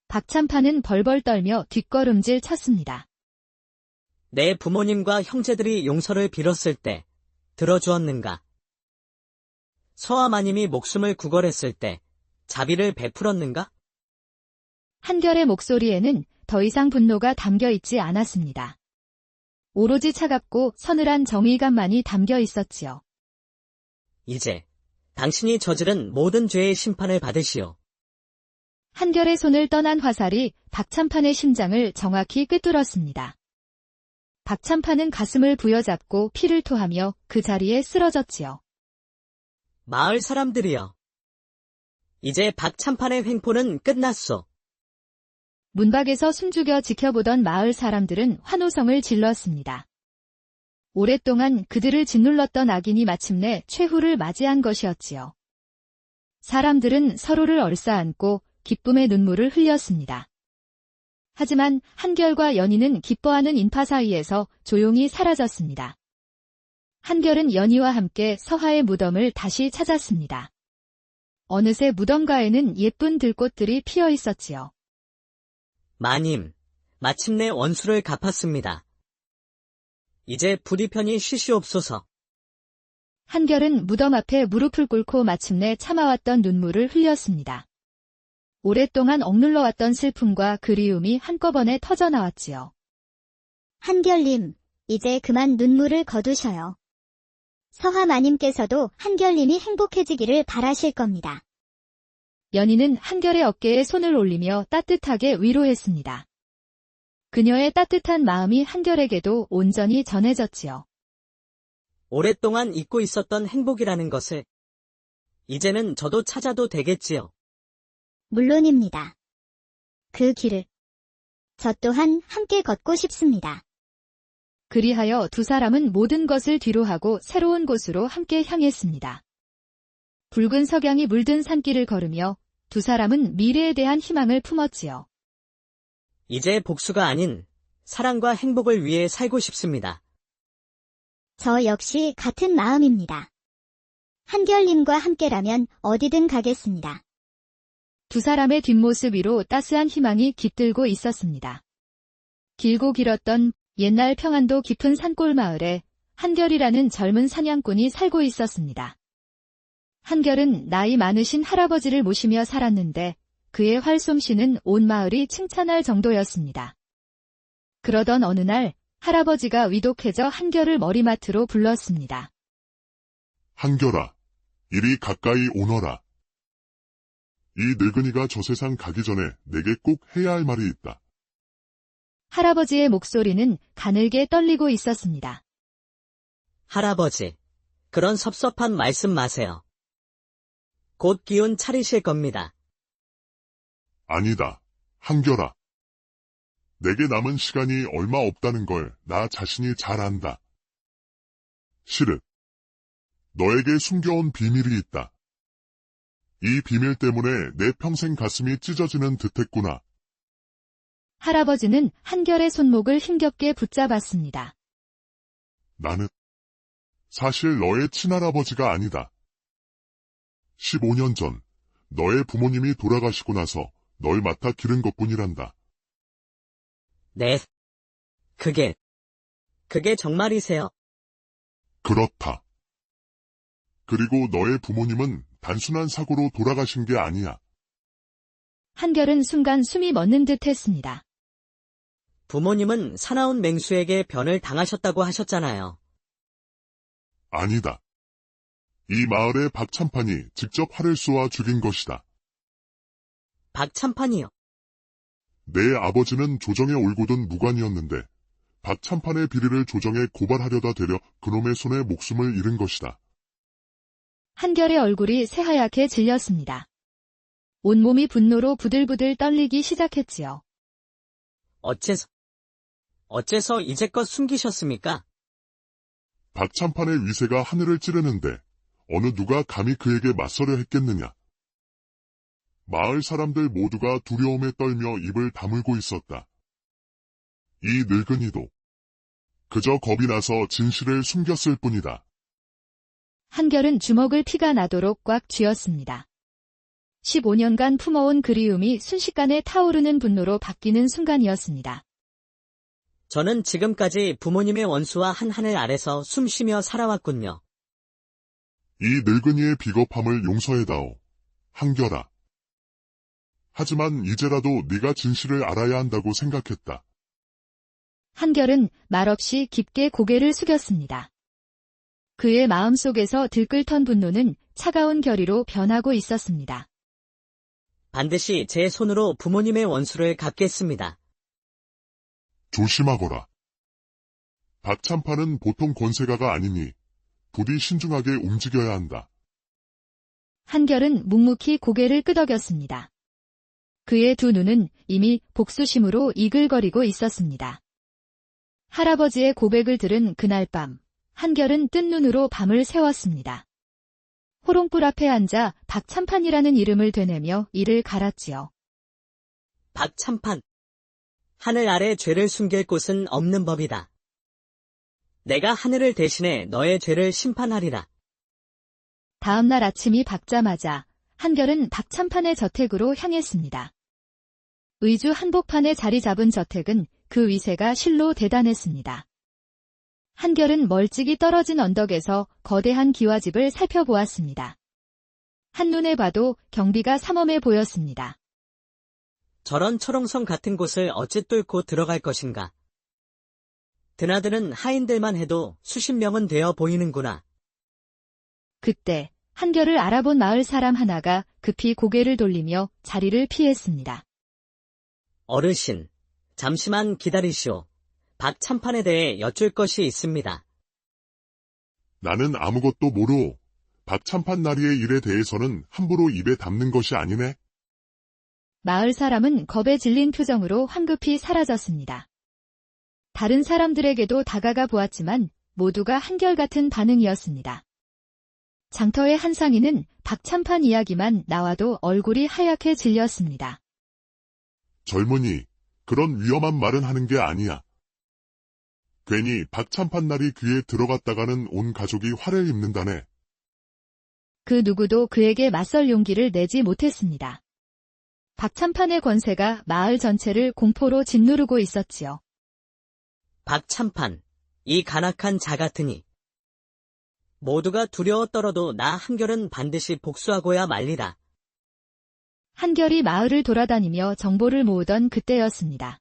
박참판은 벌벌 떨며 뒷걸음질 쳤습니다. 내 부모님과 형제들이 용서를 빌었을 때 들어주었는가? 서아마님이 목숨을 구걸했을 때 자비를 베풀었는가? 한결의 목소리에는 더 이상 분노가 담겨 있지 않았습니다. 오로지 차갑고 서늘한 정의감만이 담겨 있었지요. 이제 당신이 저지른 모든 죄의 심판을 받으시오. 한결의 손을 떠난 화살이 박참판의 심장을 정확히 꿰뚫었습니다. 박참판은 가슴을 부여잡고 피를 토하며 그 자리에 쓰러졌지요. 마을 사람들이여. 이제 박참판의 횡포는 끝났소. 문밖에서 숨죽여 지켜보던 마을 사람들은 환호성을 질렀습니다. 오랫동안 그들을 짓눌렀던 악인이 마침내 최후를 맞이한 것이었지요. 사람들은 서로를 얼싸안고 기쁨의 눈물을 흘렸습니다. 하지만 한결과 연희는 기뻐하는 인파 사이에서 조용히 사라졌습니다. 한결은 연희와 함께 서하의 무덤을 다시 찾았습니다. 어느새 무덤가에는 예쁜 들꽃들이 피어 있었지요. 마님, 마침내 원수를 갚았습니다. 이제 부디 편히 쉬시옵소서. 한결은 무덤 앞에 무릎을 꿇고 마침내 참아왔던 눈물을 흘렸습니다. 오랫동안 억눌러왔던 슬픔과 그리움이 한꺼번에 터져나왔지요. 한결님, 이제 그만 눈물을 거두셔요. 서하마님께서도 한결님이 행복해지기를 바라실 겁니다. 연희는 한결의 어깨에 손을 올리며 따뜻하게 위로했습니다. 그녀의 따뜻한 마음이 한결에게도 온전히 전해졌지요. 오랫동안 잊고 있었던 행복이라는 것을 이제는 저도 찾아도 되겠지요. 물론입니다. 그 길을 저 또한 함께 걷고 싶습니다. 그리하여 두 사람은 모든 것을 뒤로하고 새로운 곳으로 함께 향했습니다. 붉은 석양이 물든 산길을 걸으며 두 사람은 미래에 대한 희망을 품었지요. 이제 복수가 아닌 사랑과 행복을 위해 살고 싶습니다. 저 역시 같은 마음입니다. 한결님과 함께라면 어디든 가겠습니다. 두 사람의 뒷모습 위로 따스한 희망이 깃들고 있었습니다. 길고 길었던 옛날 평안도 깊은 산골 마을에 한결이라는 젊은 사냥꾼이 살고 있었습니다. 한결은 나이 많으신 할아버지를 모시며 살았는데 그의 활솜씨는 온 마을이 칭찬할 정도였습니다. 그러던 어느 날 할아버지가 위독해져 한결을 머리맡으로 불렀습니다. 한결아, 이리 가까이 오너라. 이 늙은이가 저 세상 가기 전에 내게 꼭 해야 할 말이 있다. 할아버지의 목소리는 가늘게 떨리고 있었습니다. 할아버지, 그런 섭섭한 말씀 마세요. 곧 기운 차리실 겁니다. 아니다, 한결아. 내게 남은 시간이 얼마 없다는 걸 나 자신이 잘 안다. 실은 너에게 숨겨온 비밀이 있다. 이 비밀 때문에 내 평생 가슴이 찢어지는 듯했구나. 할아버지는 한결의 손목을 힘겹게 붙잡았습니다. 나는 사실 너의 친할아버지가 아니다. 15년 전 너의 부모님이 돌아가시고 나서 널 맡아 기른 것뿐이란다. 네. 그게 정말이세요? 그렇다. 그리고 너의 부모님은 단순한 사고로 돌아가신 게 아니야. 한결은 순간 숨이 멎는 듯 했습니다. 부모님은 사나운 맹수에게 변을 당하셨다고 하셨잖아요. 아니다. 이 마을의 박참판이 직접 활을 쏘아 죽인 것이다. 박참판이요. 내 아버지는 조정에 올고든 무관이었는데 박참판의 비리를 조정해 고발하려다 되려 그놈의 손에 목숨을 잃은 것이다. 한결의 얼굴이 새하얗게 질렸습니다. 온몸이 분노로 부들부들 떨리기 시작했지요. 어째서 이제껏 숨기셨습니까? 박참판의 위세가 하늘을 찌르는데 어느 누가 감히 그에게 맞서려 했겠느냐. 마을 사람들 모두가 두려움에 떨며 입을 다물고 있었다. 이 늙은이도 그저 겁이 나서 진실을 숨겼을 뿐이다. 한결은 주먹을 피가 나도록 꽉 쥐었습니다. 15년간 품어온 그리움이 순식간에 타오르는 분노로 바뀌는 순간이었습니다. 저는 지금까지 부모님의 원수와 한 하늘 아래서 숨쉬며 살아왔군요. 이 늙은이의 비겁함을 용서해다오. 한결아. 하지만 이제라도 네가 진실을 알아야 한다고 생각했다. 한결은 말없이 깊게 고개를 숙였습니다. 그의 마음속에서 들끓던 분노는 차가운 결의로 변하고 있었습니다. 반드시 제 손으로 부모님의 원수를 갚겠습니다. 조심하거라. 박참판은 보통 권세가가 아니니 부디 신중하게 움직여야 한다. 한결은 묵묵히 고개를 끄덕였습니다. 그의 두 눈은 이미 복수심으로 이글거리고 있었습니다. 할아버지의 고백을 들은 그날 밤, 한결은 뜬 눈으로 밤을 새웠습니다. 호롱불 앞에 앉아 박참판이라는 이름을 되뇌며 이를 갈았지요. 박참판. 하늘 아래 죄를 숨길 곳은 없는 법이다. 내가 하늘을 대신해 너의 죄를 심판하리라. 다음 날 아침이 밝자마자 한결은 박참판의 저택으로 향했습니다. 의주 한복판에 자리 잡은 저택은 그 위세가 실로 대단했습니다. 한결은 멀찍이 떨어진 언덕에서 거대한 기와집을 살펴보았습니다. 한눈에 봐도 경비가 삼엄해 보였습니다. 저런 초롱성 같은 곳을 어찌 뚫고 들어갈 것인가. 드나드는 하인들만 해도 수십 명은 되어 보이는구나. 그때 한결을 알아본 마을 사람 하나가 급히 고개를 돌리며 자리를 피했습니다. 어르신, 잠시만 기다리시오. 박참판에 대해 여쭐 것이 있습니다. 나는 아무것도 모르오. 박참판 나리의 일에 대해서는 함부로 입에 담는 것이 아니네. 마을 사람은 겁에 질린 표정으로 황급히 사라졌습니다. 다른 사람들에게도 다가가 보았지만 모두가 한결같은 반응이었습니다. 장터의 한 상인은 박참판 이야기만 나와도 얼굴이 하얗게 질렸습니다. 젊은이, 그런 위험한 말은 하는 게 아니야. 괜히 박참판 날이 귀에 들어갔다가는 온 가족이 화를 입는다네. 그 누구도 그에게 맞설 용기를 내지 못했습니다. 박참판의 권세가 마을 전체를 공포로 짓누르고 있었지요. 박참판, 이 간악한 자 같으니. 모두가 두려워 떨어도 나 한결은 반드시 복수하고야 말리라. 한결이 마을을 돌아다니며 정보를 모으던 그때였습니다.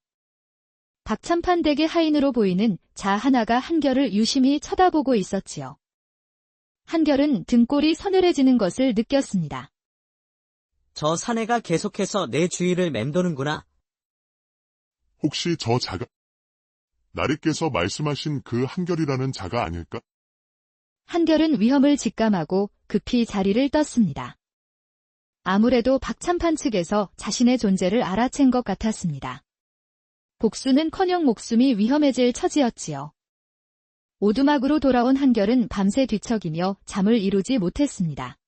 박참판 댁의 하인으로 보이는 자 하나가 한결을 유심히 쳐다보고 있었지요. 한결은 등골이 서늘해지는 것을 느꼈습니다. 저 사내가 계속해서 내 주위를 맴도는구나. 혹시 저 자가 나리께서 말씀하신 그 한결이라는 자가 아닐까? 한결은 위험을 직감하고 급히 자리를 떴습니다. 아무래도 박참판 측에서 자신의 존재를 알아챈 것 같았습니다. 복수는커녕 목숨이 위험해질 처지였지요. 오두막으로 돌아온 한결은 밤새 뒤척이며 잠을 이루지 못했습니다.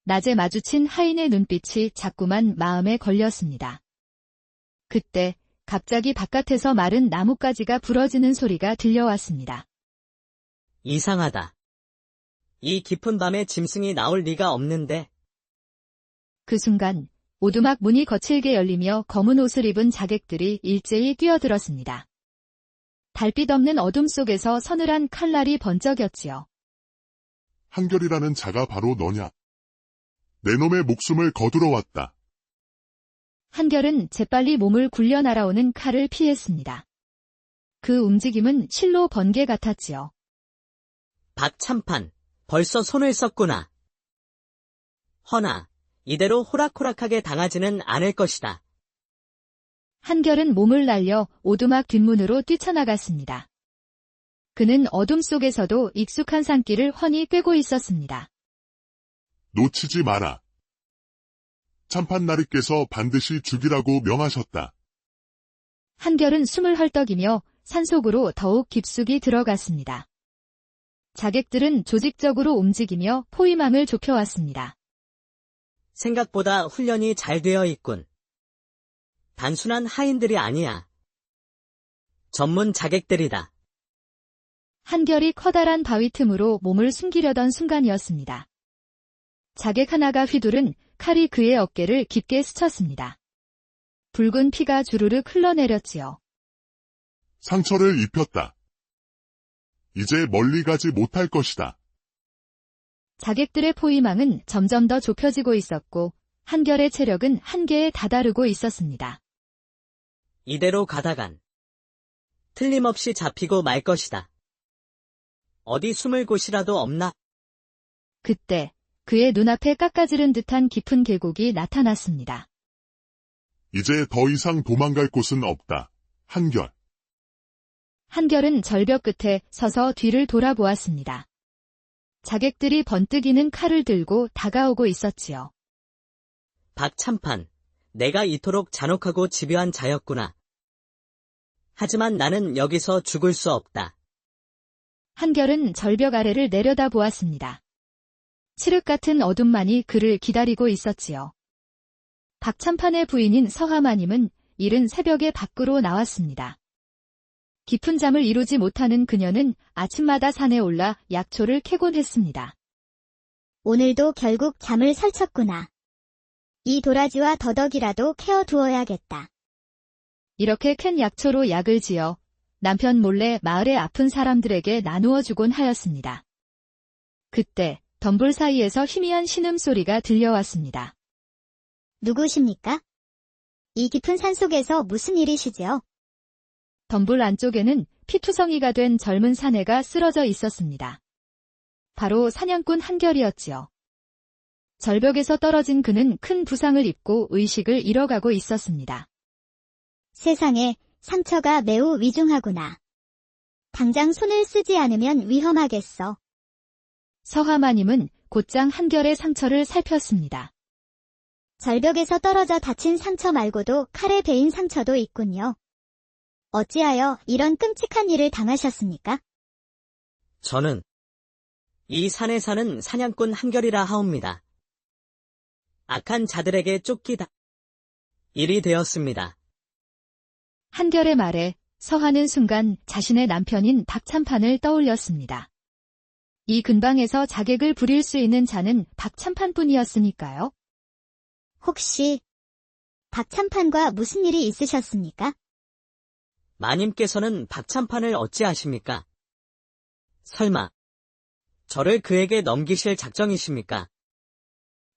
낮에 마주친 하인의 눈빛이 자꾸만 마음에 걸렸습니다. 그때 갑자기 바깥에서 마른 나뭇가지가 부러지는 소리가 들려왔습니다. 이상하다. 이 깊은 밤에 짐승이 나올 리가 없는데. 그 순간 오두막 문이 거칠게 열리며 검은 옷을 입은 자객들이 일제히 뛰어들었습니다. 달빛 없는 어둠 속에서 서늘한 칼날이 번쩍였지요. 한결이라는 자가 바로 너냐? 내 놈의 목숨을 거두러 왔다. 한결은 재빨리 몸을 굴려 날아오는 칼을 피했습니다. 그 움직임은 실로 번개 같았지요. 박참판, 벌써 손을 썼구나. 허나, 이대로 호락호락하게 당하지는 않을 것이다. 한결은 몸을 날려 오두막 뒷문으로 뛰쳐나갔습니다. 그는 어둠 속에서도 익숙한 산길을 훤히 꿰고 있었습니다. 놓치지 마라. 참판나리께서 반드시 죽이라고 명하셨다. 한결은 숨을 헐떡이며 산속으로 더욱 깊숙이 들어갔습니다. 자객들은 조직적으로 움직이며 포위망을 좁혀왔습니다. 생각보다 훈련이 잘 되어 있군. 단순한 하인들이 아니야. 전문 자객들이다. 한결이 커다란 바위 틈으로 몸을 숨기려던 순간이었습니다. 자객 하나가 휘두른 칼이 그의 어깨를 깊게 스쳤습니다. 붉은 피가 주르륵 흘러내렸지요. 상처를 입혔다. 이제 멀리 가지 못할 것이다. 자객들의 포위망은 점점 더 좁혀지고 있었고 한결의 체력은 한계에 다다르고 있었습니다. 이대로 가다간 틀림없이 잡히고 말 것이다. 어디 숨을 곳이라도 없나? 그때 그의 눈앞에 깎아지른 듯한 깊은 계곡이 나타났습니다. 이제 더 이상 도망갈 곳은 없다. 한결. 한결은 절벽 끝에 서서 뒤를 돌아보았습니다. 자객들이 번뜩이는 칼을 들고 다가오고 있었지요. 박참판, 내가 이토록 잔혹하고 집요한 자였구나. 하지만 나는 여기서 죽을 수 없다. 한결은 절벽 아래를 내려다보았습니다. 칠흑 같은 어둠만이 그를 기다리고 있었지요. 박참판의 부인인 서하마님은 이른 새벽에 밖으로 나왔습니다. 깊은 잠을 이루지 못하는 그녀는 아침마다 산에 올라 약초를 캐곤 했습니다. 오늘도 결국 잠을 설쳤구나. 이 도라지와 더덕이라도 캐어두어야겠다. 이렇게 캔 약초로 약을 지어 남편 몰래 마을의 아픈 사람들에게 나누어 주곤 하였습니다. 그때 덤불 사이에서 희미한 신음소리가 들려왔습니다. 누구십니까? 이 깊은 산속에서 무슨 일이시지요? 덤불 안쪽에는 피투성이가 된 젊은 사내가 쓰러져 있었습니다. 바로 사냥꾼 한결이었지요. 절벽에서 떨어진 그는 큰 부상을 입고 의식을 잃어가고 있었습니다. 세상에, 상처가 매우 위중하구나. 당장 손을 쓰지 않으면 위험하겠어. 서하마님은 곧장 한결의 상처를 살폈습니다. 절벽에서 떨어져 다친 상처 말고도 칼에 베인 상처도 있군요. 어찌하여 이런 끔찍한 일을 당하셨습니까? 저는 이 산에 사는 사냥꾼 한결이라 하옵니다. 악한 자들에게 쫓기다 일이 되었습니다. 한결의 말에 서하는 순간 자신의 남편인 박참판을 떠올렸습니다. 이 근방에서 자객을 부릴 수 있는 자는 박참판뿐이었으니까요. 혹시 박참판과 무슨 일이 있으셨습니까? 마님께서는 박참판을 어찌 아십니까? 설마 저를 그에게 넘기실 작정이십니까?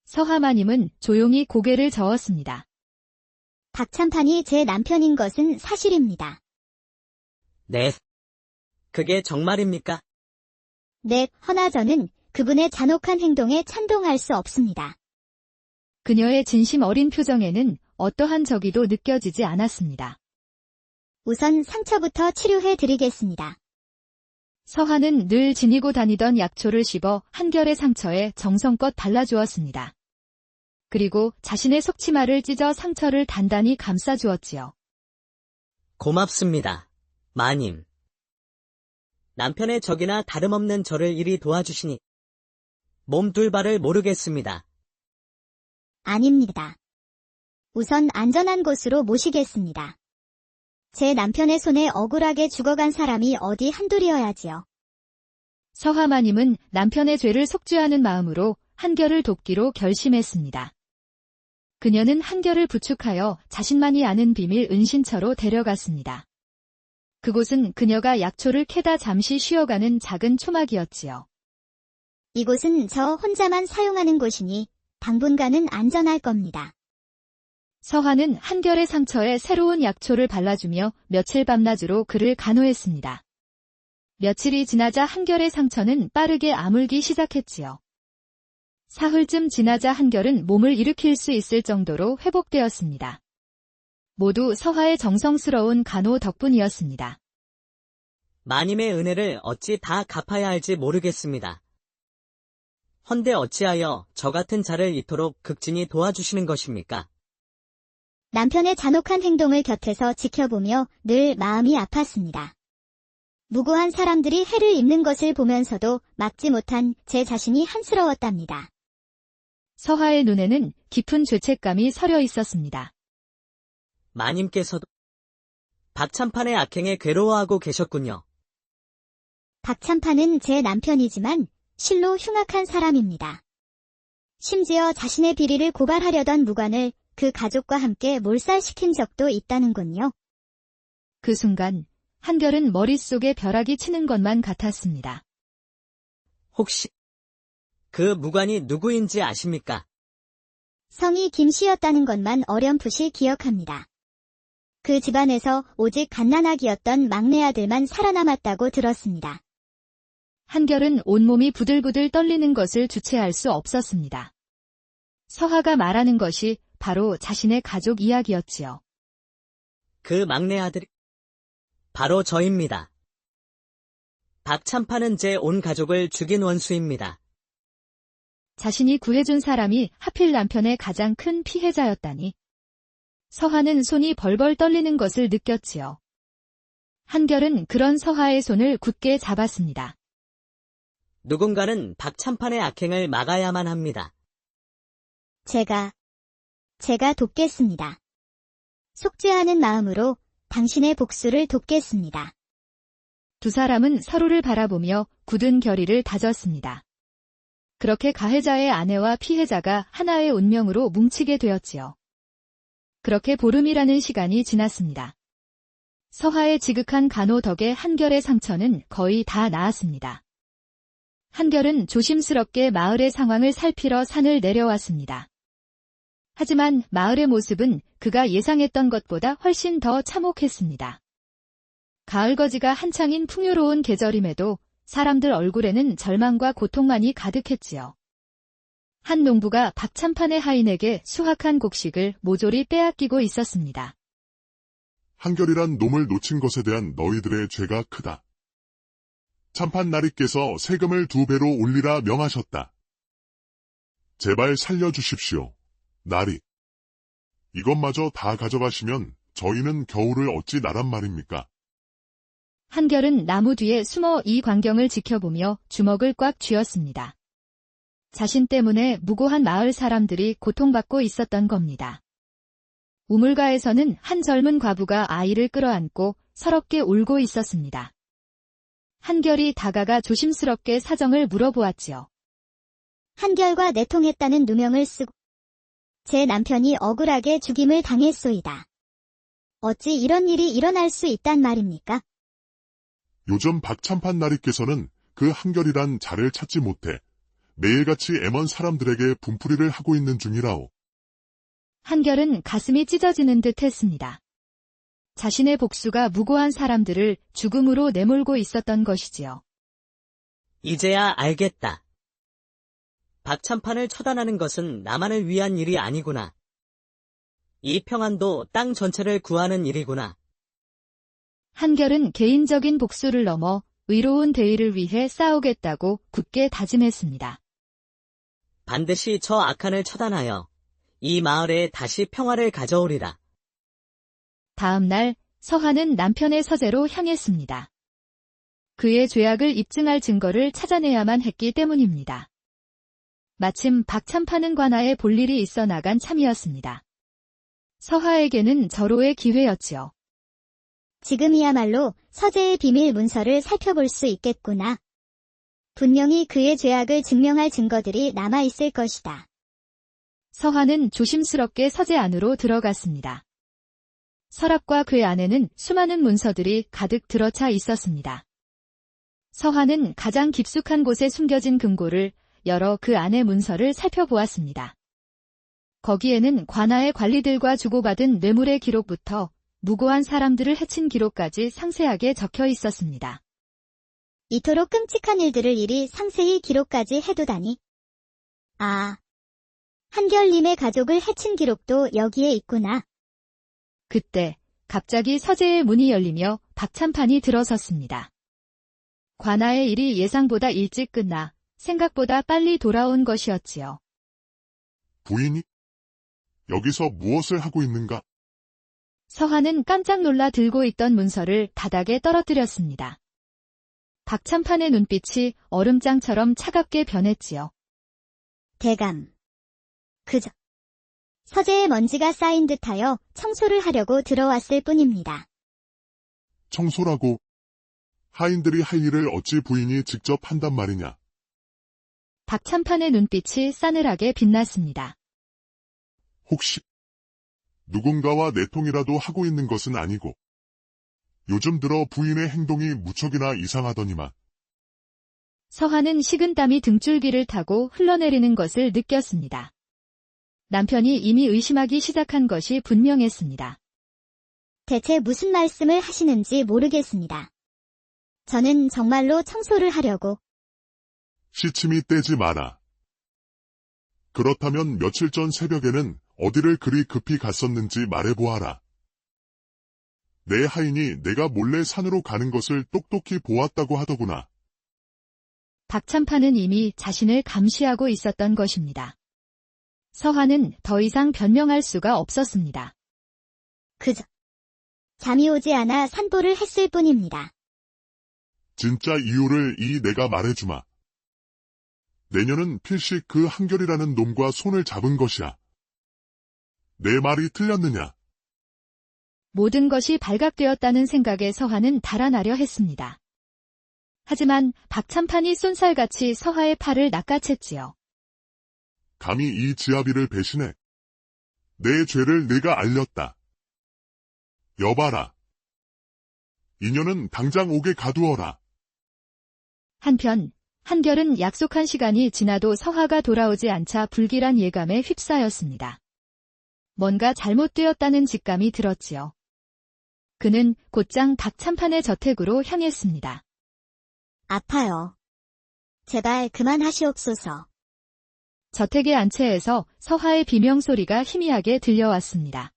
서하마님은 조용히 고개를 저었습니다. 박참판이 제 남편인 것은 사실입니다. 네. 그게 정말입니까? 네, 허나 저는 그분의 잔혹한 행동에 찬동할 수 없습니다. 그녀의 진심 어린 표정에는 어떠한 적이도 느껴지지 않았습니다. 우선 상처부터 치료해 드리겠습니다. 서하는 늘 지니고 다니던 약초를 씹어 한결의 상처에 정성껏 발라주었습니다. 그리고 자신의 속치마를 찢어 상처를 단단히 감싸주었지요. 고맙습니다, 마님. 남편의 적이나 다름없는 저를 이리 도와주시니 몸 둘 바를 모르겠습니다. 아닙니다. 우선 안전한 곳으로 모시겠습니다. 제 남편의 손에 억울하게 죽어간 사람이 어디 한둘이어야지요. 서하마님은 남편의 죄를 속죄하는 마음으로 한결을 돕기로 결심했습니다. 그녀는 한결을 부축하여 자신만이 아는 비밀 은신처로 데려갔습니다. 그곳은 그녀가 약초를 캐다 잠시 쉬어가는 작은 초막이었지요. 이곳은 저 혼자만 사용하는 곳이니 당분간은 안전할 겁니다. 서하는 한결의 상처에 새로운 약초를 발라주며 며칠 밤낮으로 그를 간호했습니다. 며칠이 지나자 한결의 상처는 빠르게 아물기 시작했지요. 사흘쯤 지나자 한결은 몸을 일으킬 수 있을 정도로 회복되었습니다. 모두 서하의 정성스러운 간호 덕분이었습니다. 마님의 은혜를 어찌 다 갚아야 할지 모르겠습니다. 헌데 어찌하여 저 같은 자를 이토록 극진히 도와주시는 것입니까? 남편의 잔혹한 행동을 곁에서 지켜보며 늘 마음이 아팠습니다. 무고한 사람들이 해를 입는 것을 보면서도 막지 못한 제 자신이 한스러웠답니다. 서하의 눈에는 깊은 죄책감이 서려 있었습니다. 마님께서도 박참판의 악행에 괴로워하고 계셨군요. 박참판은 제 남편이지만 실로 흉악한 사람입니다. 심지어 자신의 비리를 고발하려던 무관을 그 가족과 함께 몰살시킨 적도 있다는군요. 그 순간 한결은 머릿속에 벼락이 치는 것만 같았습니다. 혹시 그 무관이 누구인지 아십니까? 성이 김씨였다는 것만 어렴풋이 기억합니다. 그 집안에서 오직 갓난아기였던 막내 아들만 살아남았다고 들었습니다. 한결은 온몸이 부들부들 떨리는 것을 주체할 수 없었습니다. 서하가 말하는 것이 바로 자신의 가족 이야기였지요. 그 막내 아들이 바로 저입니다. 박참판은 제 온 가족을 죽인 원수입니다. 자신이 구해준 사람이 하필 남편의 가장 큰 피해자였다니. 서하는 손이 벌벌 떨리는 것을 느꼈지요. 한결은 그런 서하의 손을 굳게 잡았습니다. 누군가는 박참판의 악행을 막아야만 합니다. 제가 돕겠습니다. 속죄하는 마음으로 당신의 복수를 돕겠습니다. 두 사람은 서로를 바라보며 굳은 결의를 다졌습니다. 그렇게 가해자의 아내와 피해자가 하나의 운명으로 뭉치게 되었지요. 그렇게 보름이라는 시간이 지났습니다. 서하의 지극한 간호 덕에 한결의 상처는 거의 다 나았습니다. 한결은 조심스럽게 마을의 상황을 살피러 산을 내려왔습니다. 하지만 마을의 모습은 그가 예상했던 것보다 훨씬 더 참혹했습니다. 가을거지가 한창인 풍요로운 계절임에도 사람들 얼굴에는 절망과 고통만이 가득했지요. 한 농부가 박참판의 하인에게 수확한 곡식을 모조리 빼앗기고 있었습니다. 한결이란 놈을 놓친 것에 대한 너희들의 죄가 크다. 참판 나리께서 세금을 2배로 올리라 명하셨다. 제발 살려주십시오. 나리. 이것마저 다 가져가시면 저희는 겨울을 어찌 나란 말입니까? 한결은 나무 뒤에 숨어 이 광경을 지켜보며 주먹을 꽉 쥐었습니다. 자신 때문에 무고한 마을 사람들이 고통받고 있었던 겁니다. 우물가에서는 한 젊은 과부가 아이를 끌어안고 서럽게 울고 있었습니다. 한결이 다가가 조심스럽게 사정을 물어보았지요. 한결과 내통했다는 누명을 쓰고 제 남편이 억울하게 죽임을 당했소이다. 어찌 이런 일이 일어날 수 있단 말입니까? 요즘 박참판 나리께서는 그 한결이란 자를 찾지 못해 매일같이 애먼 사람들에게 분풀이를 하고 있는 중이라오. 한결은 가슴이 찢어지는 듯 했습니다. 자신의 복수가 무고한 사람들을 죽음으로 내몰고 있었던 것이지요. 이제야 알겠다. 박참판을 처단하는 것은 나만을 위한 일이 아니구나. 이 평안도 땅 전체를 구하는 일이구나. 한결은 개인적인 복수를 넘어 의로운 대의를 위해 싸우겠다고 굳게 다짐했습니다. 반드시 저 악한을 처단하여 이 마을에 다시 평화를 가져오리라. 다음 날 서하는 남편의 서재로 향했습니다. 그의 죄악을 입증할 증거를 찾아내야만 했기 때문입니다. 마침 박참판은 관아에 볼 일이 있어 나간 참이었습니다. 서하에게는 절호의 기회였지요. 지금이야말로 서재의 비밀 문서를 살펴볼 수 있겠구나. 분명히 그의 죄악을 증명할 증거들이 남아있을 것이다. 서하는 조심스럽게 서재 안으로 들어갔습니다. 서랍과 그 안에는 수많은 문서들이 가득 들어차 있었습니다. 서하는 가장 깊숙한 곳에 숨겨진 금고를 열어 그 안의 문서를 살펴보았습니다. 거기에는 관아의 관리들과 주고받은 뇌물의 기록부터 무고한 사람들을 해친 기록까지 상세하게 적혀 있었습니다. 이토록 끔찍한 일들을 이리 상세히 기록까지 해두다니. 아, 한결님의 가족을 해친 기록도 여기에 있구나. 그때 갑자기 서재의 문이 열리며 박찬판이 들어섰습니다. 관아의 일이 예상보다 일찍 끝나 생각보다 빨리 돌아온 것이었지요. 부인이? 여기서 무엇을 하고 있는가? 서한은 깜짝 놀라 들고 있던 문서를 바닥에 떨어뜨렸습니다. 박찬판의 눈빛이 얼음장처럼 차갑게 변했지요. 대감. 그저 서재에 먼지가 쌓인 듯하여 청소를 하려고 들어왔을 뿐입니다. 청소라고? 하인들이 할 일을 어찌 부인이 직접 한단 말이냐? 박찬판의 눈빛이 싸늘하게 빛났습니다. 혹시 누군가와 내통이라도 하고 있는 것은 아니고 요즘 들어 부인의 행동이 무척이나 이상하더니만. 서한은 식은땀이 등줄기를 타고 흘러내리는 것을 느꼈습니다. 남편이 이미 의심하기 시작한 것이 분명했습니다. 대체 무슨 말씀을 하시는지 모르겠습니다. 저는 정말로 청소를 하려고. 시침이 떼지 마라. 그렇다면 며칠 전 새벽에는 어디를 그리 급히 갔었는지 말해보아라. 내 하인이 내가 몰래 산으로 가는 것을 똑똑히 보았다고 하더구나. 박찬판은 이미 자신을 감시하고 있었던 것입니다. 서한은 더 이상 변명할 수가 없었습니다. 그저 잠이 오지 않아 산보를 했을 뿐입니다. 진짜 이유를 내가 말해주마. 내년은 필시 그 한결이라는 놈과 손을 잡은 것이야. 내 말이 틀렸느냐? 모든 것이 발각되었다는 생각에 서한은 달아나려 했습니다. 하지만 박찬판이 쏜살같이 서하의 팔을 낚아챘지요. 감히 이 지아비를 배신해. 내 죄를 내가 알렸다. 여봐라. 인연은 당장 옥에 가두어라. 한편 한결은 약속한 시간이 지나도 서하가 돌아오지 않자 불길한 예감에 휩싸였습니다. 뭔가 잘못되었다는 직감이 들었지요. 그는 곧장 박찬판의 저택으로 향했습니다. 아파요. 제발 그만하시옵소서. 저택의 안채에서 서하의 비명소리가 희미하게 들려왔습니다.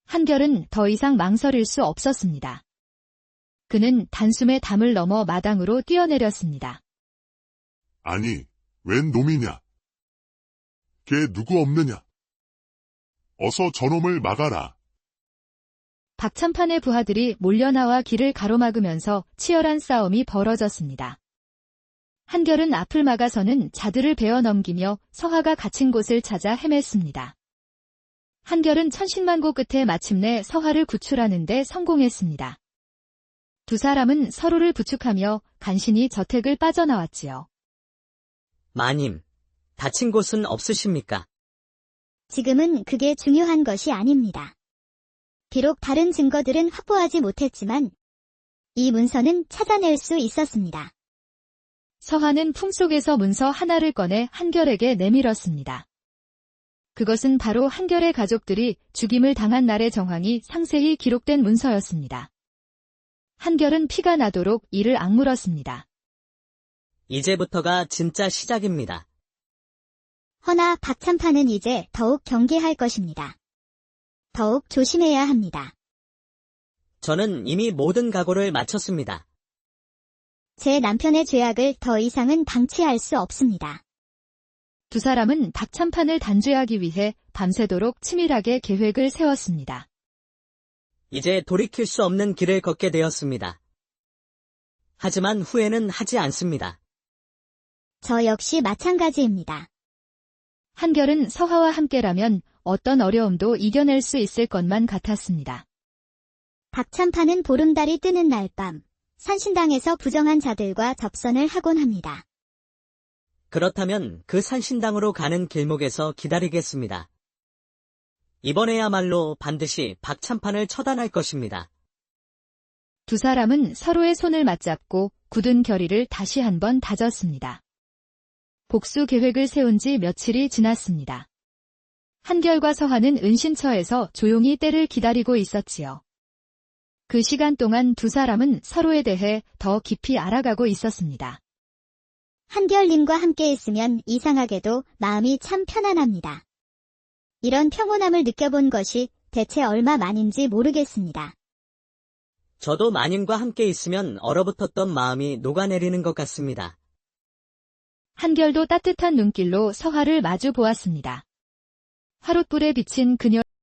한결은 더 이상 망설일 수 없었습니다. 그는 단숨에 담을 넘어 마당으로 뛰어내렸습니다. 아니, 웬 놈이냐? 걔 누구 없느냐? 어서 저놈을 막아라. 박찬판의 부하들이 몰려나와 길을 가로막으면서 치열한 싸움이 벌어졌습니다. 한결은 앞을 막아서는 자들을 베어 넘기며 서하가 갇힌 곳을 찾아 헤맸습니다. 한결은 천신만고 끝에 마침내 서하를 구출하는 데 성공했습니다. 두 사람은 서로를 부축하며 간신히 저택을 빠져나왔지요. 마님, 다친 곳은 없으십니까? 지금은 그게 중요한 것이 아닙니다. 비록 다른 증거들은 확보하지 못했지만 이 문서는 찾아낼 수 있었습니다. 서하는 품속에서 문서 하나를 꺼내 한결에게 내밀었습니다. 그것은 바로 한결의 가족들이 죽임을 당한 날의 정황이 상세히 기록된 문서였습니다. 한결은 피가 나도록 이를 악물었습니다. 이제부터가 진짜 시작입니다. 허나 박찬판은 이제 더욱 경계할 것입니다. 더욱 조심해야 합니다. 저는 이미 모든 각오를 마쳤습니다. 제 남편의 죄악을 더 이상은 방치할 수 없습니다. 두 사람은 박찬판을 단죄하기 위해 밤새도록 치밀하게 계획을 세웠습니다. 이제 돌이킬 수 없는 길을 걷게 되었습니다. 하지만 후회는 하지 않습니다. 저 역시 마찬가지입니다. 한결은 서하와 함께라면 어떤 어려움도 이겨낼 수 있을 것만 같았습니다. 박찬판은 보름달이 뜨는 날 밤 산신당에서 부정한 자들과 접선을 하곤 합니다. 그렇다면 그 산신당으로 가는 길목에서 기다리겠습니다. 이번에야말로 반드시 박찬판을 처단할 것입니다. 두 사람은 서로의 손을 맞잡고 굳은 결의를 다시 한번 다졌습니다. 복수 계획을 세운 지 며칠이 지났습니다. 한결과 서하는 은신처에서 조용히 때를 기다리고 있었지요. 그 시간 동안 두 사람은 서로에 대해 더 깊이 알아가고 있었습니다. 한결님과 함께 있으면 이상하게도 마음이 참 편안합니다. 이런 평온함을 느껴본 것이 대체 얼마만인지 모르겠습니다. 저도 마님과 함께 있으면 얼어붙었던 마음이 녹아내리는 것 같습니다. 한결도 따뜻한 눈길로 서화를 마주 보았습니다. 화롯불에 비친 그녀의